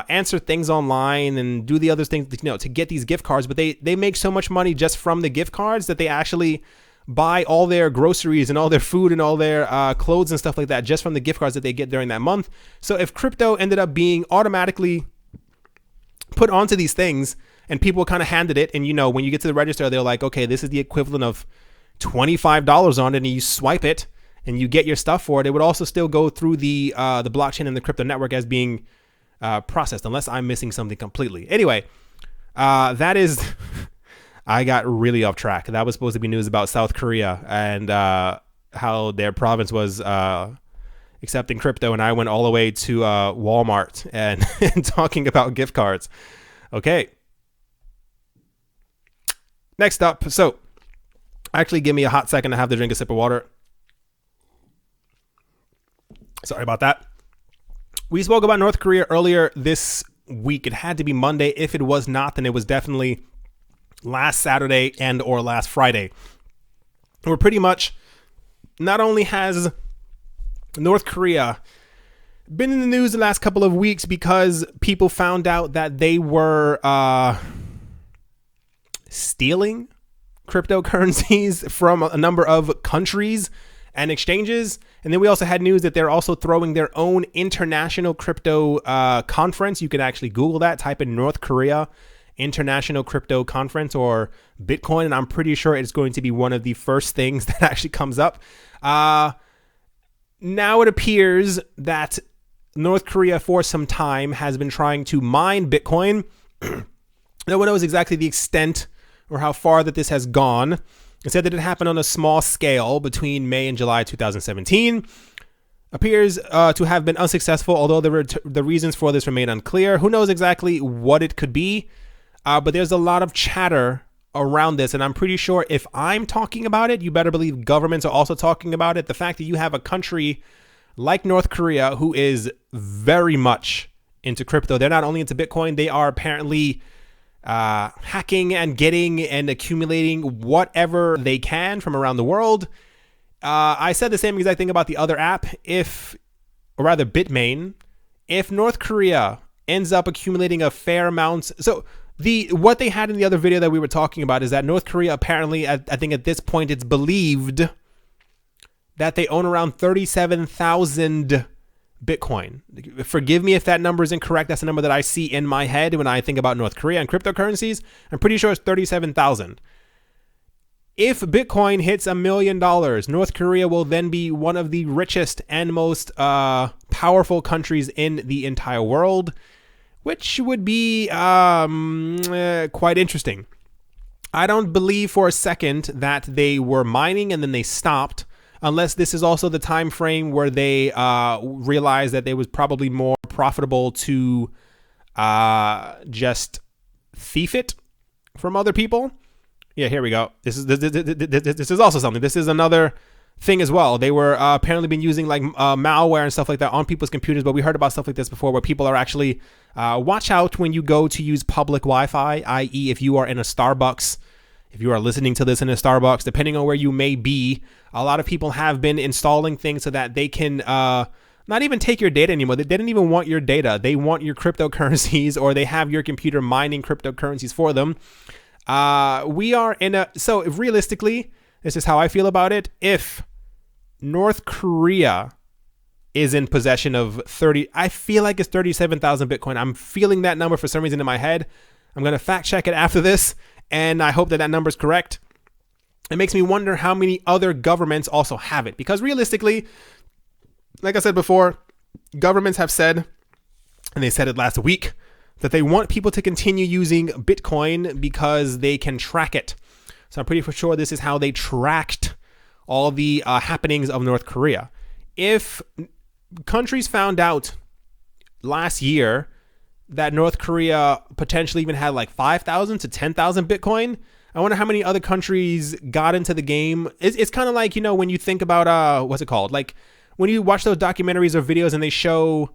answer things online and do the other things, to get these gift cards. But they make so much money just from the gift cards that they actually buy all their groceries and all their food and all their clothes and stuff like that just from the gift cards that they get during that month. So if crypto ended up being automatically put onto these things and people kind of handed it, and when you get to the register, they're like, okay, this is the equivalent of $25 on it, and you swipe it and you get your stuff for it, it would also still go through the blockchain and the crypto network as being processed, unless I'm missing something completely. Anyway, that is, I got really off track. That was supposed to be news about South Korea and how their province was accepting crypto, and I went all the way to Walmart and, and talking about gift cards. Okay. Next up, so actually give me a hot second to have to drink a sip of water. Sorry about that. We spoke about North Korea earlier this week. It had to be Monday. If it was not, then it was definitely last Saturday and or last Friday. We're pretty much, not only has North Korea been in the news the last couple of weeks because people found out that they were stealing cryptocurrencies from a number of countries and exchanges. And then we also had news that they're also throwing their own international crypto conference. You can actually Google that, type in North Korea International Crypto Conference or Bitcoin, and I'm pretty sure it's going to be one of the first things that actually comes up. Now it appears that North Korea for some time has been trying to mine Bitcoin. No one knows exactly the extent or how far that this has gone. It said that it happened on a small scale between May and July 2017. Appears to have been unsuccessful, although the reasons for this remain unclear. Who knows exactly what it could be? But there's a lot of chatter around this, and I'm pretty sure if I'm talking about it, you better believe governments are also talking about it. The fact that you have a country like North Korea who is very much into crypto. They're not only into Bitcoin, they are apparently hacking and getting and accumulating whatever they can from around the world. I said the same exact thing about the other app. Bitmain, if North Korea ends up accumulating a fair amount. So what they had in the other video that we were talking about is that North Korea apparently, I think at this point, it's believed that they own around 37,000 Bitcoin. Forgive me if that number is incorrect. That's the number that I see in my head when I think about North Korea and cryptocurrencies. I'm pretty sure it's 37,000. If Bitcoin hits $1 million, North Korea will then be one of the richest and most powerful countries in the entire world, which would be quite interesting. I don't believe for a second that they were mining and then they stopped, unless this is also the time frame where they realized that it was probably more profitable to just thief it from other people. Yeah, here we go. This is also something. This is another thing as well. They were apparently been using like malware and stuff like that on people's computers, but we heard about stuff like this before where people are actually watch out when you go to use public Wi-Fi, i.e. if you are in a Starbucks. If you are listening to this in a Starbucks, depending on where you may be, a lot of people have been installing things so that they can not even take your data anymore. They didn't even want your data. They want your cryptocurrencies, or they have your computer mining cryptocurrencies for them. So realistically, this is how I feel about it. If North Korea is in possession of I feel like it's 37,000 Bitcoin. I'm feeling that number for some reason in my head. I'm going to fact check it after this, and I hope that number is correct. It makes me wonder how many other governments also have it, because realistically, like I said before, governments have said, and they said it last week, that they want people to continue using Bitcoin because they can track it. So I'm pretty sure this is how they tracked all the happenings of North Korea. If countries found out last year that North Korea potentially even had like 5,000 to 10,000 Bitcoin, I wonder how many other countries got into the game. It's kind of like, when you think about, what's it called? Like when you watch those documentaries or videos and they show,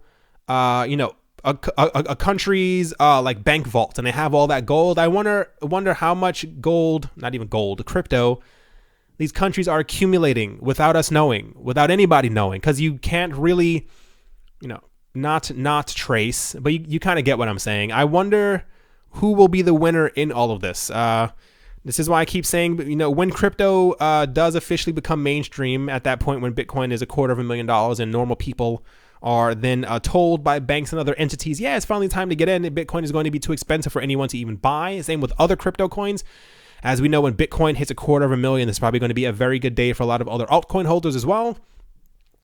a country's like bank vault and they have all that gold. I wonder how much gold, not even gold, crypto, these countries are accumulating without us knowing, without anybody knowing, because you can't really, not trace, but you kind of get what I'm saying. I wonder who will be the winner in all of this. This is why I keep saying, when crypto does officially become mainstream, at that point when Bitcoin is $250,000 and normal people are then told by banks and other entities, yeah, it's finally time to get in. Bitcoin is going to be too expensive for anyone to even buy. Same with other crypto coins. As we know, when Bitcoin hits $250,000, it's probably going to be a very good day for a lot of other altcoin holders as well.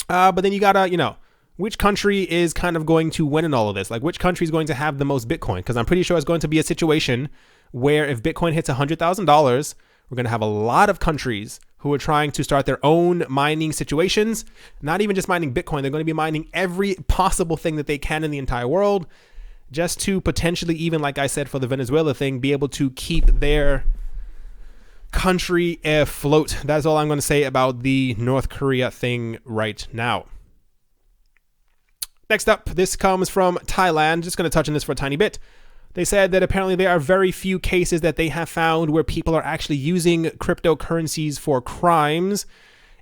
But then you gotta, which country is kind of going to win in all of this? Like, which country is going to have the most Bitcoin? Because I'm pretty sure it's going to be a situation where if Bitcoin hits $100,000, we're going to have a lot of countries who are trying to start their own mining situations, not even just mining Bitcoin. They're going to be mining every possible thing that they can in the entire world, just to potentially, even like I said for the Venezuela thing, be able to keep their country afloat. That's all I'm going to say about the North Korea thing right now. Next up, this comes from Thailand. Just going to touch on this for a tiny bit. They said that apparently there are very few cases that they have found where people are actually using cryptocurrencies for crimes.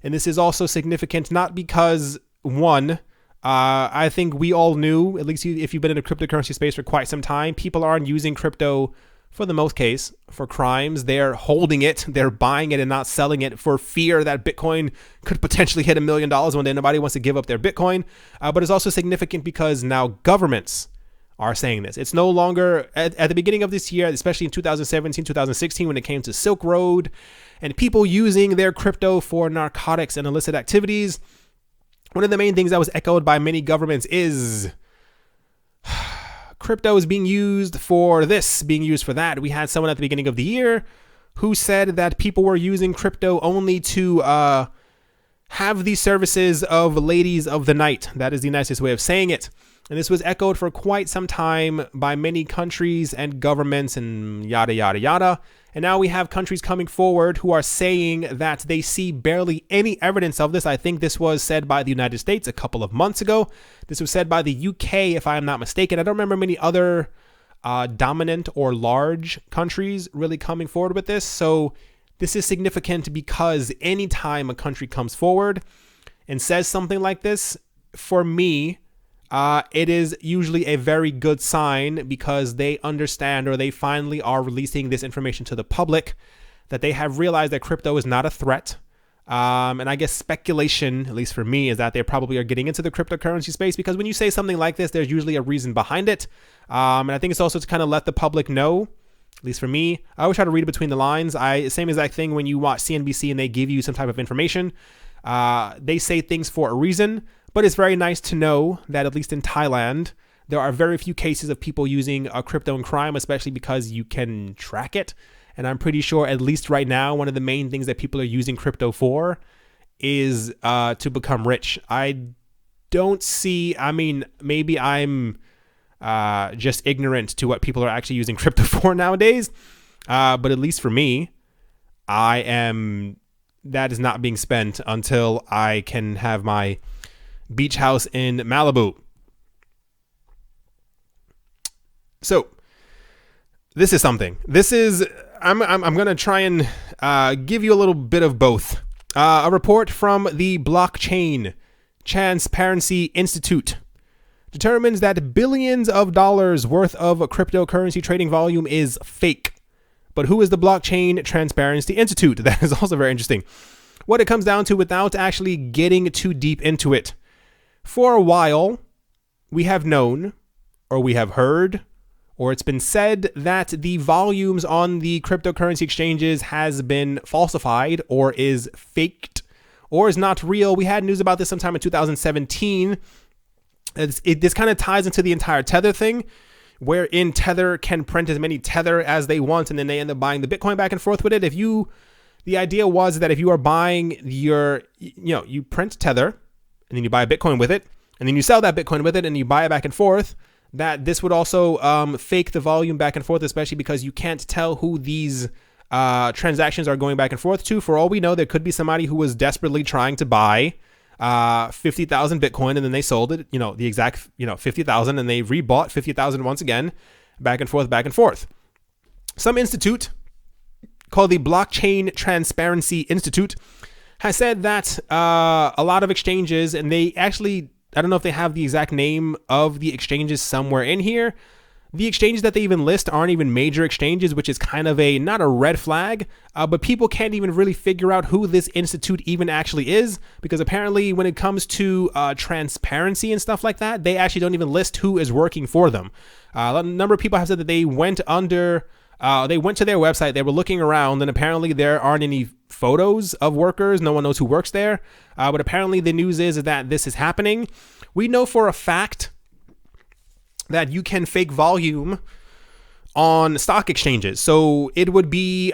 And this is also significant, not because, one, I think we all knew, at least if you've been in the cryptocurrency space for quite some time, people aren't using crypto for the most case for crimes. They're holding it, they're buying it and not selling it for fear that Bitcoin could potentially hit $1 million one day. Nobody wants to give up their Bitcoin. But it's also significant because now governments are saying this. It's no longer at the beginning of this year, especially in 2017, 2016, when it came to Silk Road and people using their crypto for narcotics and illicit activities. One of the main things that was echoed by many governments is crypto is being used for this, being used for that. We had someone at the beginning of the year who said that people were using crypto only to have the services of ladies of the night. That is the nicest way of saying it. And this was echoed for quite some time by many countries and governments and yada, yada, yada. And now we have countries coming forward who are saying that they see barely any evidence of this. I think this was said by the United States a couple of months ago. This was said by the UK, if I am not mistaken. I don't remember many other dominant or large countries really coming forward with this. So this is significant because anytime a country comes forward and says something like this, for me, it is usually a very good sign because they understand, or they finally are releasing this information to the public, that they have realized that crypto is not a threat. And I guess speculation, at least for me, is that they probably are getting into the cryptocurrency space because when you say something like this, there's usually a reason behind it. And I think it's also to kind of let the public know, at least for me. I always try to read between the lines. Same exact thing when you watch CNBC and they give you some type of information. They say things for a reason. But it's very nice to know that at least in Thailand, there are very few cases of people using crypto in crime, especially because you can track it. And I'm pretty sure, at least right now, one of the main things that people are using crypto for is to become rich. I don't see, maybe I'm just ignorant to what people are actually using crypto for nowadays. But at least for me, that is not being spent until I can have my beach house in Malibu. So this is something. I'm going to try and give you a little bit of both. A report from the Blockchain Transparency Institute determines that billions of dollars worth of cryptocurrency trading volume is fake. But who is the Blockchain Transparency Institute? That is also very interesting. What it comes down to, without actually getting too deep into it, for a while, we have known, or we have heard, or it's been said that the volumes on the cryptocurrency exchanges has been falsified, or is faked, or is not real. We had news about this sometime in 2017. This kind of ties into the entire Tether thing, wherein Tether can print as many Tether as they want, and then they end up buying the Bitcoin back and forth with it. The idea was that if you are buying you print Tether, and then you buy a Bitcoin with it, and then you sell that Bitcoin with it, and you buy it back and forth, that this would also fake the volume back and forth, especially because you can't tell who these transactions are going back and forth to. For all we know, there could be somebody who was desperately trying to buy 50,000 Bitcoin, and then they sold it, the exact 50,000, and they rebought 50,000 once again, back and forth. Some institute called the Blockchain Transparency Institute has said that a lot of exchanges, and they actually, I don't know if they have the exact name of the exchanges somewhere in here. The exchanges that they even list aren't even major exchanges, which is kind of not a red flag, but people can't even really figure out who this institute even actually is, because apparently when it comes to transparency and stuff like that, they actually don't even list who is working for them. A number of people have said that they went to their website, they were looking around, and apparently there aren't any photos of workers. No one knows who works there. But apparently the news is that this is happening. we know for a fact that you can fake volume on stock exchanges. So it would be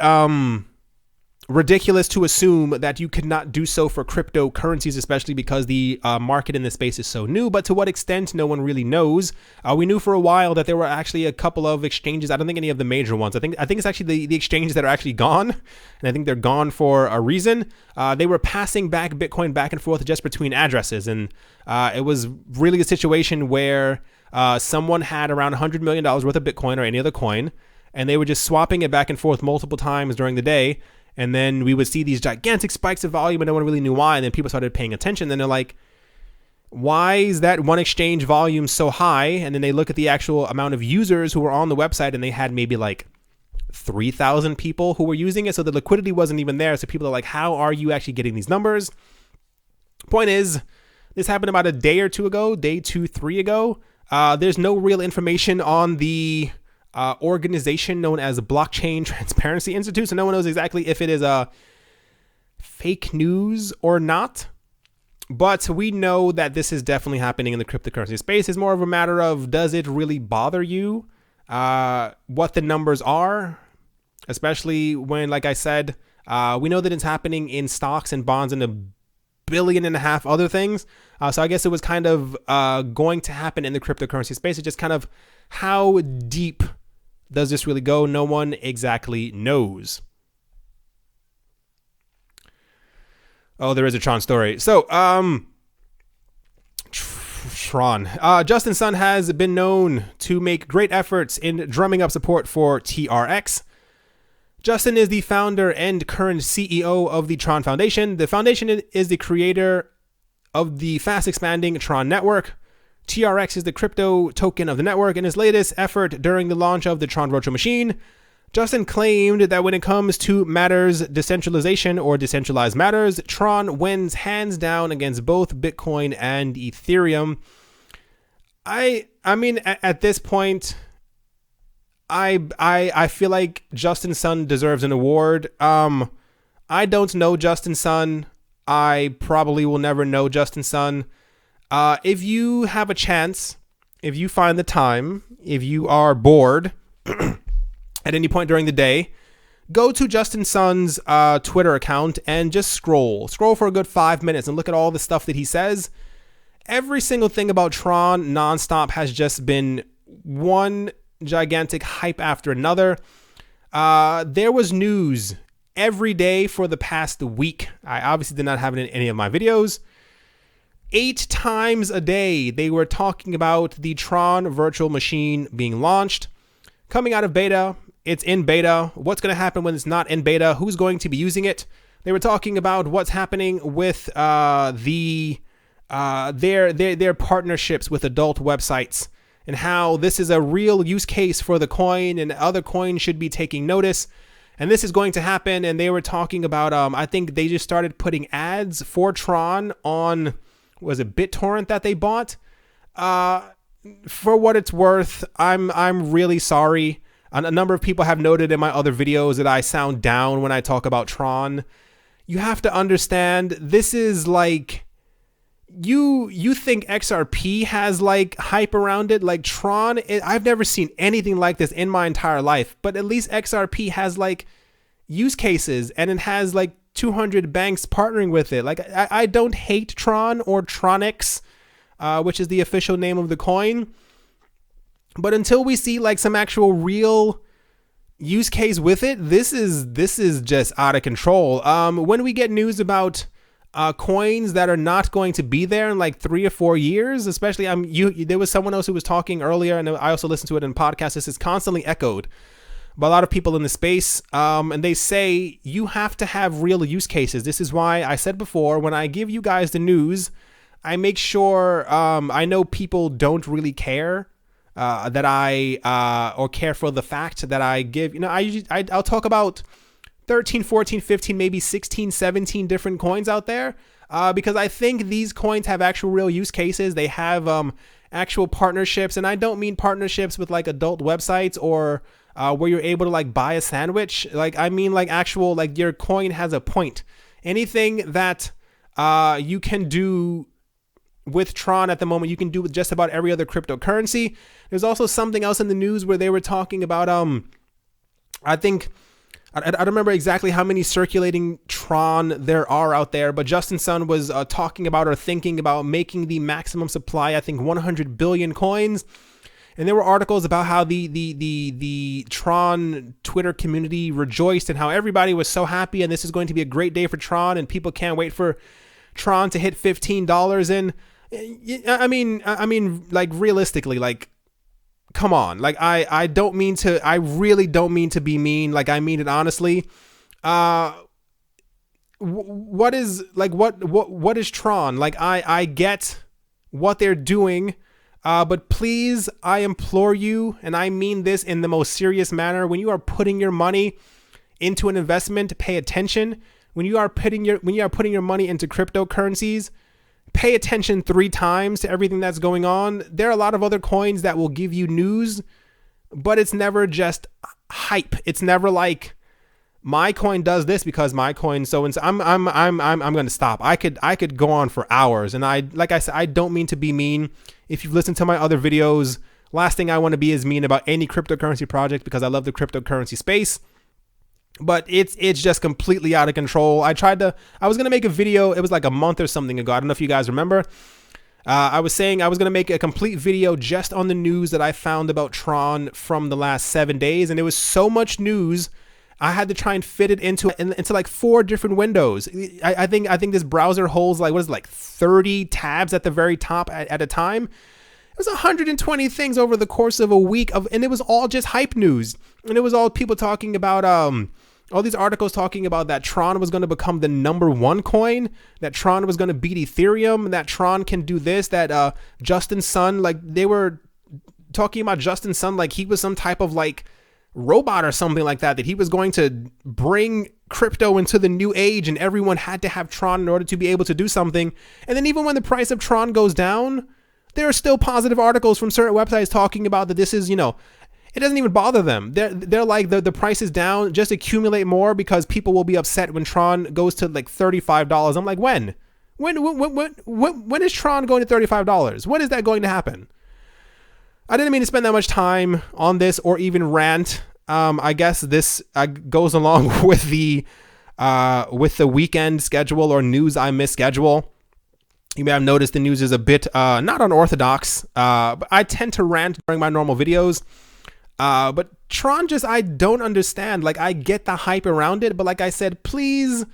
ridiculous to assume that you could not do so for cryptocurrencies, especially because the market in this space is so new. But to what extent, no one really knows. We knew for a while that there were actually a couple of exchanges. I don't think any of the major ones. I think it's actually the exchanges that are actually gone, and I think they're gone for a reason. They were passing back Bitcoin back and forth just between addresses, and it was really a situation where someone had around $100 million worth of Bitcoin or any other coin, and they were just swapping it back and forth multiple times during the day. And then we would see these gigantic spikes of volume and no one really knew why. And then people started paying attention. Then they're like, why is that one exchange volume so high? And then they look at the actual amount of users who were on the website, and they had maybe like 3,000 people who were using it. So the liquidity wasn't even there. So people are like, how are you actually getting these numbers? Point is, this happened about a day or two ago, day 2, 3 ago. There's no real information on the organization known as Blockchain Transparency Institute, so no one knows exactly if it is a fake news or not. But we know that this is definitely happening in the cryptocurrency space. It's more of a matter of, does it really bother you what the numbers are, especially when, like I said, we know that it's happening in stocks and bonds and $1.5 billion other things. So I guess it was kind of going to happen in the cryptocurrency space. It's just kind of, how deep does this really go? No one exactly knows. Oh, there is a Tron story. So, Tron. Justin Sun has been known to make great efforts in drumming up support for TRX. Justin is the founder and current CEO of the Tron Foundation. The foundation is the creator of the fast expanding Tron network. TRX is the crypto token of the network. In his latest effort during the launch of the Tron virtual machine, Justin claimed that when it comes to matters decentralization or decentralized matters, Tron wins hands down against both Bitcoin and Ethereum. I mean, at this point, I feel like Justin Sun deserves an award. I don't know Justin Sun. I probably will never know Justin Sun. If you have a chance, if you find the time, if you are bored at any point during the day, go to Justin Sun's Twitter account and just scroll for a good 5 minutes and look at all the stuff that he says. Every single thing about Tron nonstop has just been one gigantic hype after another. There was news every day for the past week. I obviously did not have it in any of my videos. 8 times a day, they were talking about the Tron virtual machine being launched, coming out of beta. It's in beta. What's going to happen when it's not in beta? Who's going to be using it? They were talking about what's happening with their partnerships with adult websites, and how this is a real use case for the coin, and other coins should be taking notice. And this is going to happen. And they were talking about, I think they just started putting ads for Tron on, was it BitTorrent that they bought? For what it's worth, I'm really sorry. A number of people have noted in my other videos that I sound down when I talk about Tron. You have to understand, this is like, you think XRP has like hype around it? Like Tron, I've never seen anything like this in my entire life, but at least XRP has like use cases, and it has like 200 banks partnering with it. Like I don't hate Tron or Tronix, which is the official name of the coin, but until we see like some actual real use case with it, this is just out of control. When we get news about coins that are not going to be there in like 3 or 4 years, especially there was someone else who was talking earlier, and I also listened to it in podcasts. This is constantly echoed by a lot of people in the space, and they say you have to have real use cases. This is why I said before, when I give you guys the news, I make sure I know people don't really care that I or care for the fact that I give. You know, I'll talk about 13, 14, 15, maybe 16, 17 different coins out there, because I think these coins have actual real use cases. They have actual partnerships, and I don't mean partnerships with like adult websites or where you're able to like buy a sandwich. Like I mean like actual, like your coin has a point. Anything that you can do with Tron at the moment you can do with just about every other cryptocurrency. There's also something else in the news where they were talking about, I think, I don't remember exactly how many circulating Tron there are out there, but Justin Sun was talking about or thinking about making the maximum supply, I think 100 billion coins. And there were articles about how the Tron Twitter community rejoiced and how everybody was so happy, and this is going to be a great day for Tron, and people can't wait for Tron to hit $15. And I mean, like, realistically, like, come on, like, I really don't mean to be mean. Like, I mean it honestly. What is Tron? Like, I get what they're doing. But please, I implore you, and I mean this in the most serious manner, when you are putting your money into an investment, pay attention. When you are putting your money into cryptocurrencies, pay attention 3 times to everything that's going on. There are a lot of other coins that will give you news, but it's never just hype. It's never like, my coin does this because my coin so and so. I'm going to stop. I could go on for hours, and like I said, I don't mean to be mean. If you've listened to my other videos, last thing I want to be is mean about any cryptocurrency project, because I love the cryptocurrency space. But it's just completely out of control. I was going to make a video. It was like a month or something ago. I don't know if you guys remember. I was saying I was going to make a complete video just on the news that I found about Tron from the last 7 days. And it was so much news, I had to try and fit it into like 4 different windows. I think this browser holds like, what is it, like 30 tabs at the very top at a time. It was 120 things over the course of a week and it was all just hype news. And it was all people talking about, all these articles talking about that Tron was going to become the #1 coin, that Tron was going to beat Ethereum, that Tron can do this, that Justin Sun, like, they were talking about Justin Sun like he was some type of like robot or something like that he was going to bring crypto into the new age, and everyone had to have Tron in order to be able to do something. And then even when the price of Tron goes down, there are still positive articles from certain websites talking about that this is, it doesn't even bother them. They're like, the price is down, just accumulate more, because people will be upset when Tron goes to like $35. I'm like, when is Tron going to $35? When is that going to happen? I didn't mean to spend that much time on this or even rant. I guess this goes along with the weekend schedule or news I miss schedule. You may have noticed the news is a bit not unorthodox, but I tend to rant during my normal videos. But Tron I don't understand. Like, I get the hype around it, but like I said, please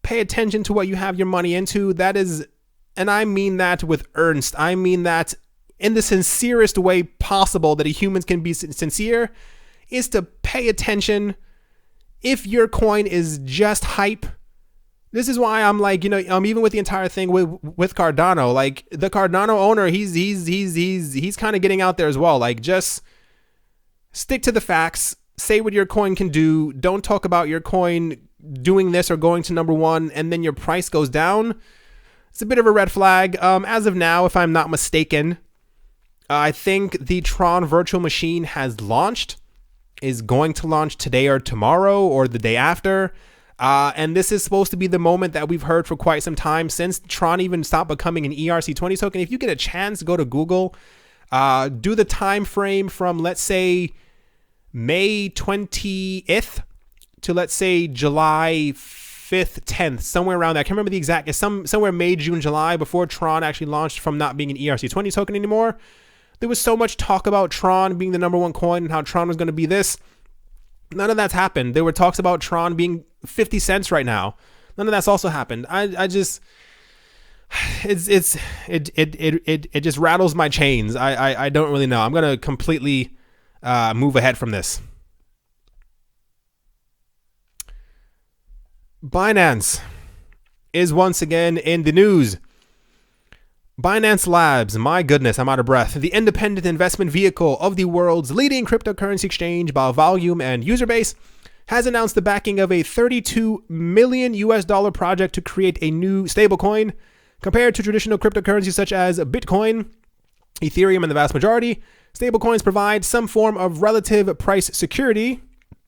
pay attention to what you have your money into. That is, and I mean that with earnest. I mean that in the sincerest way possible that a human can be sincere, is to pay attention. If your coin is just hype, this is why I'm like, even with the entire thing with Cardano, like the Cardano owner, he's kind of getting out there as well. Like, just stick to the facts, say what your coin can do. Don't talk about your coin doing this or going to #1 and then your price goes down. It's a bit of a red flag. As of now, if I'm not mistaken, I think the Tron virtual machine has launched, is going to launch today or tomorrow or the day after. And this is supposed to be the moment that we've heard for quite some time, since Tron even stopped becoming an ERC20 token. If you get a chance, go to Google, do the time frame from, let's say, May 20th to, let's say, July 5th, 10th, somewhere around there. I can't remember the exact, it's somewhere May, June, July, before Tron actually launched from not being an ERC20 token anymore. There was so much talk about Tron being the #1 coin and how Tron was going to be this. None of that's happened. There were talks about Tron being 50 cents right now. None of that's also happened. I just, it just rattles my chains. I don't really know. I'm going to completely move ahead from this. Binance is once again in the news. Binance Labs, my goodness, I'm out of breath. The independent investment vehicle of the world's leading cryptocurrency exchange by volume and user base, has announced the backing of a $32 million project to create a new stablecoin. Compared to traditional cryptocurrencies such as Bitcoin, Ethereum, and the vast majority, stablecoins provide some form of relative price security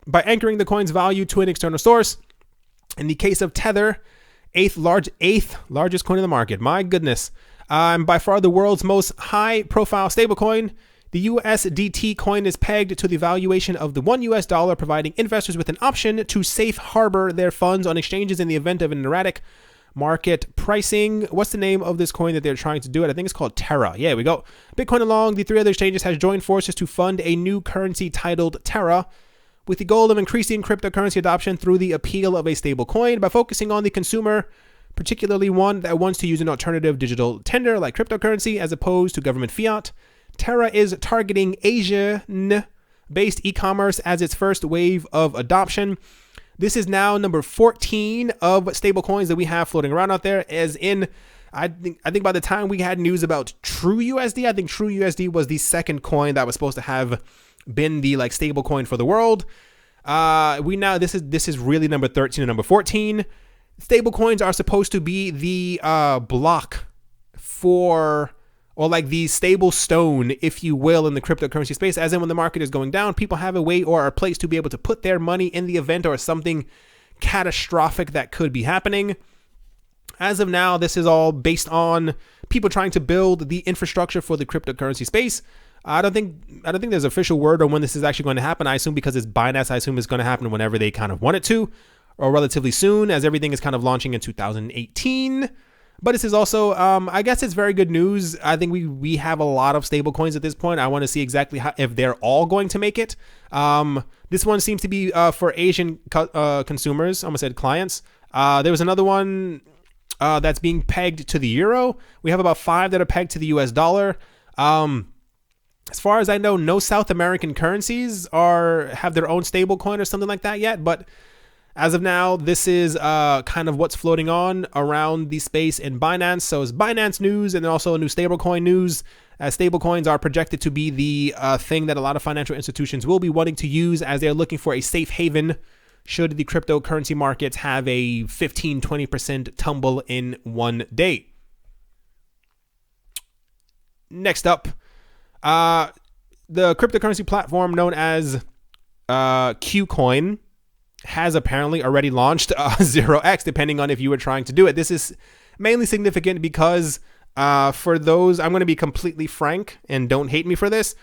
by anchoring the coin's value to an external source. In the case of Tether, eighth largest coin in the market. My goodness. By far the world's most high-profile stablecoin, the USDT coin is pegged to the valuation of the $1, providing investors with an option to safe harbor their funds on exchanges in the event of an erratic market pricing. What's the name of this coin that they're trying to do it? I think it's called Terra. Yeah, we go. Bitcoin, along the three other exchanges, has joined forces to fund a new currency titled Terra, with the goal of increasing cryptocurrency adoption through the appeal of a stable coin by focusing on the consumer, particularly one that wants to use an alternative digital tender like cryptocurrency as opposed to government fiat. Terra is targeting Asian-based e-commerce as its first wave of adoption. This is now number 14 of stablecoins that we have floating around out there, as in, I think by the time we had news about TrueUSD, I think TrueUSD was the second coin that was supposed to have been the like stable coin for the world. This is really number 13 and number 14. Stable coins are supposed to be the block for, or like the stable stone, if you will, in the cryptocurrency space, as in when the market is going down, people have a way or a place to be able to put their money in the event or something catastrophic that could be happening. As of now, this is all based on people trying to build the infrastructure for the cryptocurrency space. I don't think there's official word on when this is actually going to happen. I assume because it's Binance, I assume it's going to happen whenever they kind of want it to, or relatively soon, as everything is kind of launching in 2018. But this is also, I guess it's very good news. I think we have a lot of stable coins at this point. I want to see exactly if they're all going to make it. This one seems to be for Asian consumers, almost said clients. There was another one that's being pegged to the euro. We have about 5 that are pegged to the US dollar. As far as I know, no South American currencies have their own stable coin or something like that yet, but as of now, this is kind of what's floating on around the space in Binance. So it's Binance news, and then also a new stablecoin news, as stablecoins are projected to be the thing that a lot of financial institutions will be wanting to use as they're looking for a safe haven should the cryptocurrency markets have a 15-20% tumble in one day. Next up, the cryptocurrency platform known as Qcoin has apparently already launched 0x, depending on if you were trying to do it. This is mainly significant because for those, I'm going to be completely frank, and don't hate me for this,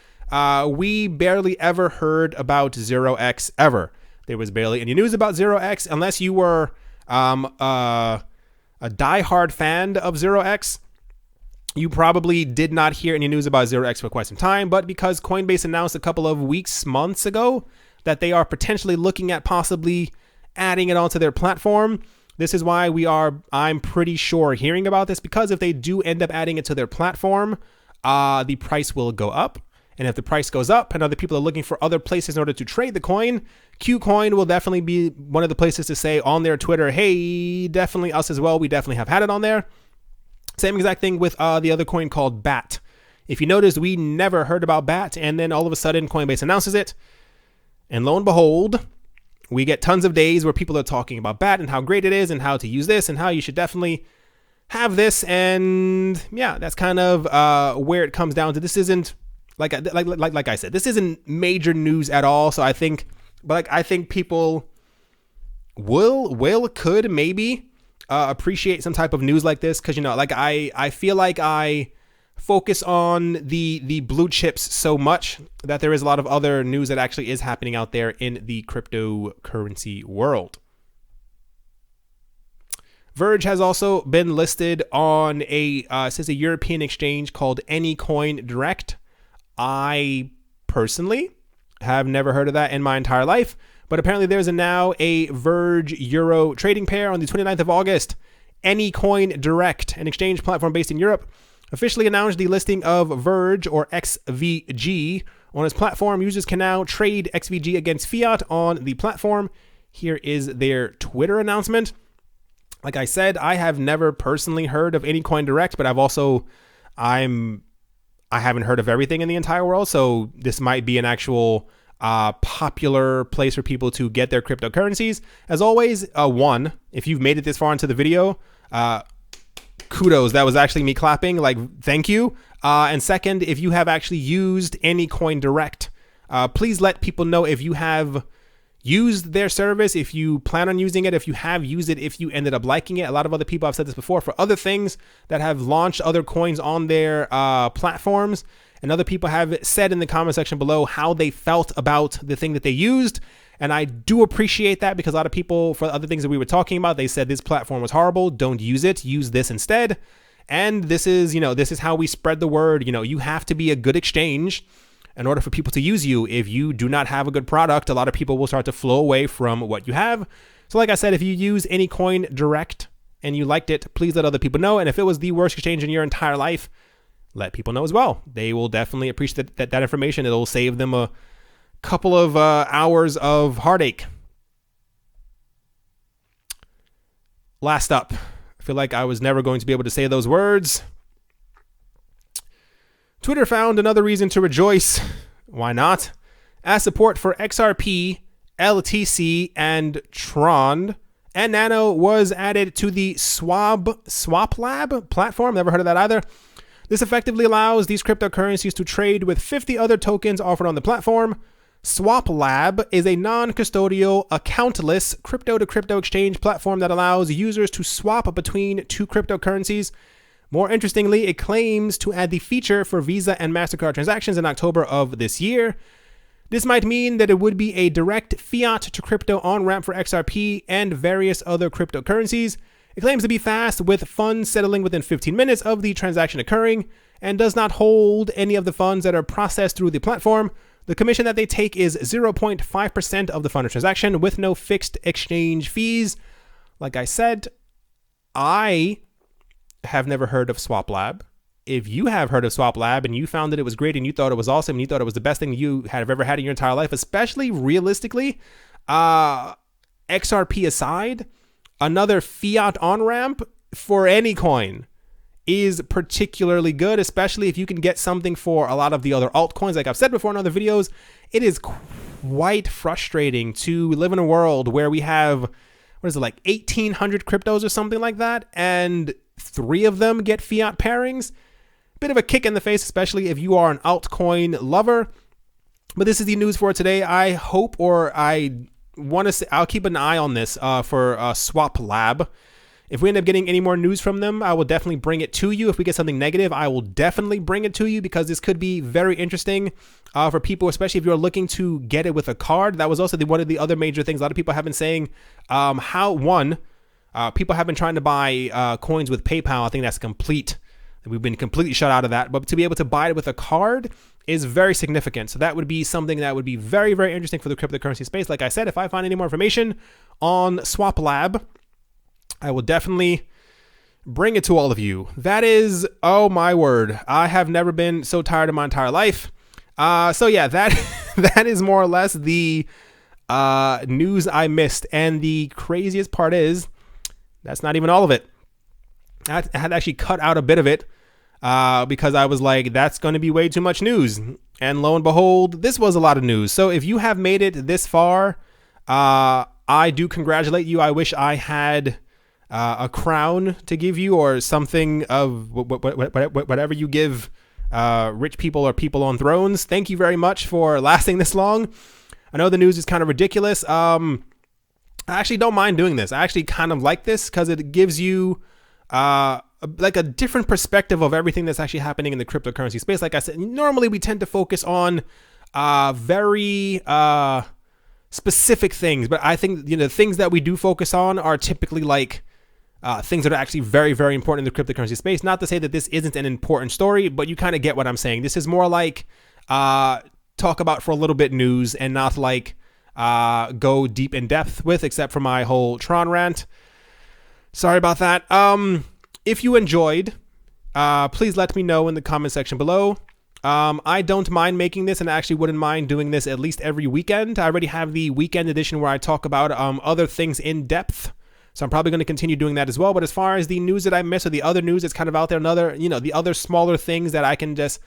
we barely ever heard about 0x ever. There was barely any news about 0x unless you were a diehard fan of 0x. You probably did not hear any news about 0x for quite some time, but because Coinbase announced a couple of months ago, that they are potentially looking at possibly adding it onto their platform. This is why I'm pretty sure, hearing about this, because if they do end up adding it to their platform, the price will go up. And if the price goes up and other people are looking for other places in order to trade the coin, Qcoin will definitely be one of the places to say on their Twitter, hey, definitely us as well. We definitely have had it on there. Same exact thing with the other coin called BAT. If you noticed, we never heard about BAT, and then all of a sudden Coinbase announces it. And lo and behold, we get tons of days where people are talking about BAT and how great it is and how to use this and how you should definitely have this. And yeah, that's kind of where it comes down to. This isn't like I said, this isn't major news at all. So I think people could maybe appreciate some type of news like this, because I feel like I focus on the blue chips so much that there is a lot of other news that actually is happening out there in the cryptocurrency world. Verge has also been listed on a European exchange called Anycoin Direct. I personally have never heard of that in my entire life, but apparently there's now a Verge Euro trading pair on the 29th of August. Anycoin Direct, an exchange platform based in Europe, officially announced the listing of Verge, or XVG, on its platform. Users can now trade XVG against fiat on the platform. Here is their Twitter announcement. Like I said, I have never personally heard of Anycoin Direct, but I haven't heard of everything in the entire world, so this might be an actual popular place for people to get their cryptocurrencies. As always, one, if you've made it this far into the video, kudos. That was actually me clapping, thank you. And second, if you have actually used Anycoin Direct, please let people know if you have used their service, if you plan on using it, if you have used it, if you ended up liking it. A lot of other people have said this before for other things that have launched other coins on their platforms. And other people have said in the comment section below how they felt about the thing that they used. And I do appreciate that, because a lot of people, for other things that we were talking about, they said this platform was horrible. Don't use it. Use this instead. And this is, this is how we spread the word. You have to be a good exchange in order for people to use you. If you do not have a good product, a lot of people will start to flow away from what you have. So like I said, if you use any coin direct and you liked it, please let other people know. And if it was the worst exchange in your entire life, let people know as well. They will definitely appreciate that information. It'll save them a couple of hours of heartache. Last up, I feel like I was never going to be able to say those words. Twitter found another reason to rejoice. Why not? As support for XRP, LTC, and Tron and Nano was added to the Swap Lab platform. Never heard of that either. This effectively allows these cryptocurrencies to trade with 50 other tokens offered on the platform. Swap Lab is a non-custodial, accountless crypto-to-crypto exchange platform that allows users to swap between two cryptocurrencies. More interestingly, it claims to add the feature for Visa and MasterCard transactions in October of this year. This might mean that it would be a direct fiat to crypto on-ramp for XRP and various other cryptocurrencies. It claims to be fast, with funds settling within 15 minutes of the transaction occurring, and does not hold any of the funds that are processed through the platform. The commission that they take is 0.5% of the funded transaction, with no fixed exchange fees. Like I said, I have never heard of Swap Lab. If you have heard of Swap Lab and you found that it was great and you thought it was awesome and you thought it was the best thing you have ever had in your entire life, especially realistically, XRP aside, another fiat on-ramp for any coin is particularly good, especially if you can get something for a lot of the other altcoins. Like I've said before in other videos, it is quite frustrating to live in a world where we have, 1,800 cryptos or something like that, and 3 of them get fiat pairings. Bit of a kick in the face, especially if you are an altcoin lover. But this is the news for today. I hope, or I want to say, I'll keep an eye on this for Swap Lab. If we end up getting any more news from them, I will definitely bring it to you. If we get something negative, I will definitely bring it to you, because this could be very interesting for people, especially if you're looking to get it with a card. That was also one of the other major things. A lot of people have been saying people have been trying to buy coins with PayPal. I think that's complete. We've been completely shut out of that. But to be able to buy it with a card is very significant. So that would be something that would be very, very interesting for the cryptocurrency space. Like I said, if I find any more information on Swap Lab, I will definitely bring it to all of you. That is, oh my word, I have never been so tired in my entire life. So yeah, that is more or less the news I missed. And the craziest part is, that's not even all of it. I had to actually cut out a bit of it because I was like, that's going to be way too much news. And lo and behold, this was a lot of news. So if you have made it this far, I do congratulate you. I wish I had a crown to give you, or something of whatever you give rich people or people on thrones. Thank you very much for lasting this long. I know the news is kind of ridiculous. I actually don't mind doing this. I actually kind of like this because it gives you like a different perspective of everything that's actually happening in the cryptocurrency space. Like I said, normally we tend to focus on very specific things, but I think the things that we do focus on are typically like things that are actually very, very important in the cryptocurrency space. Not to say that this isn't an important story, but you kind of get what I'm saying. This is more like talk about for a little bit news, and not like go deep in depth with, except for my whole Tron rant. Sorry about that. If you enjoyed, please let me know in the comment section below. I don't mind making this, and I actually wouldn't mind doing this at least every weekend. I already have the weekend edition where I talk about other things in depth. So I'm probably going to continue doing that as well. But as far as the news that I missed, or the other news that's kind of out there, the other smaller things that I can just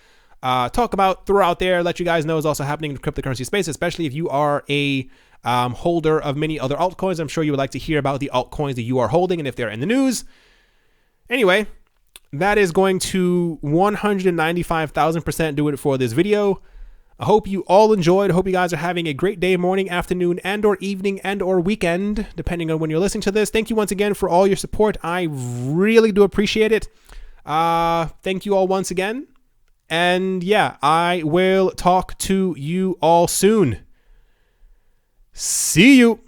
talk about, throw out there, let you guys know is also happening in the cryptocurrency space, especially if you are a holder of many other altcoins. I'm sure you would like to hear about the altcoins that you are holding and if they're in the news. Anyway, that is going to 195,000% do it for this video. I hope you all enjoyed. I hope you guys are having a great day, morning, afternoon, and or evening, and or weekend, depending on when you're listening to this. Thank you once again for all your support. I really do appreciate it. Thank you all once again. And yeah, I will talk to you all soon. See you.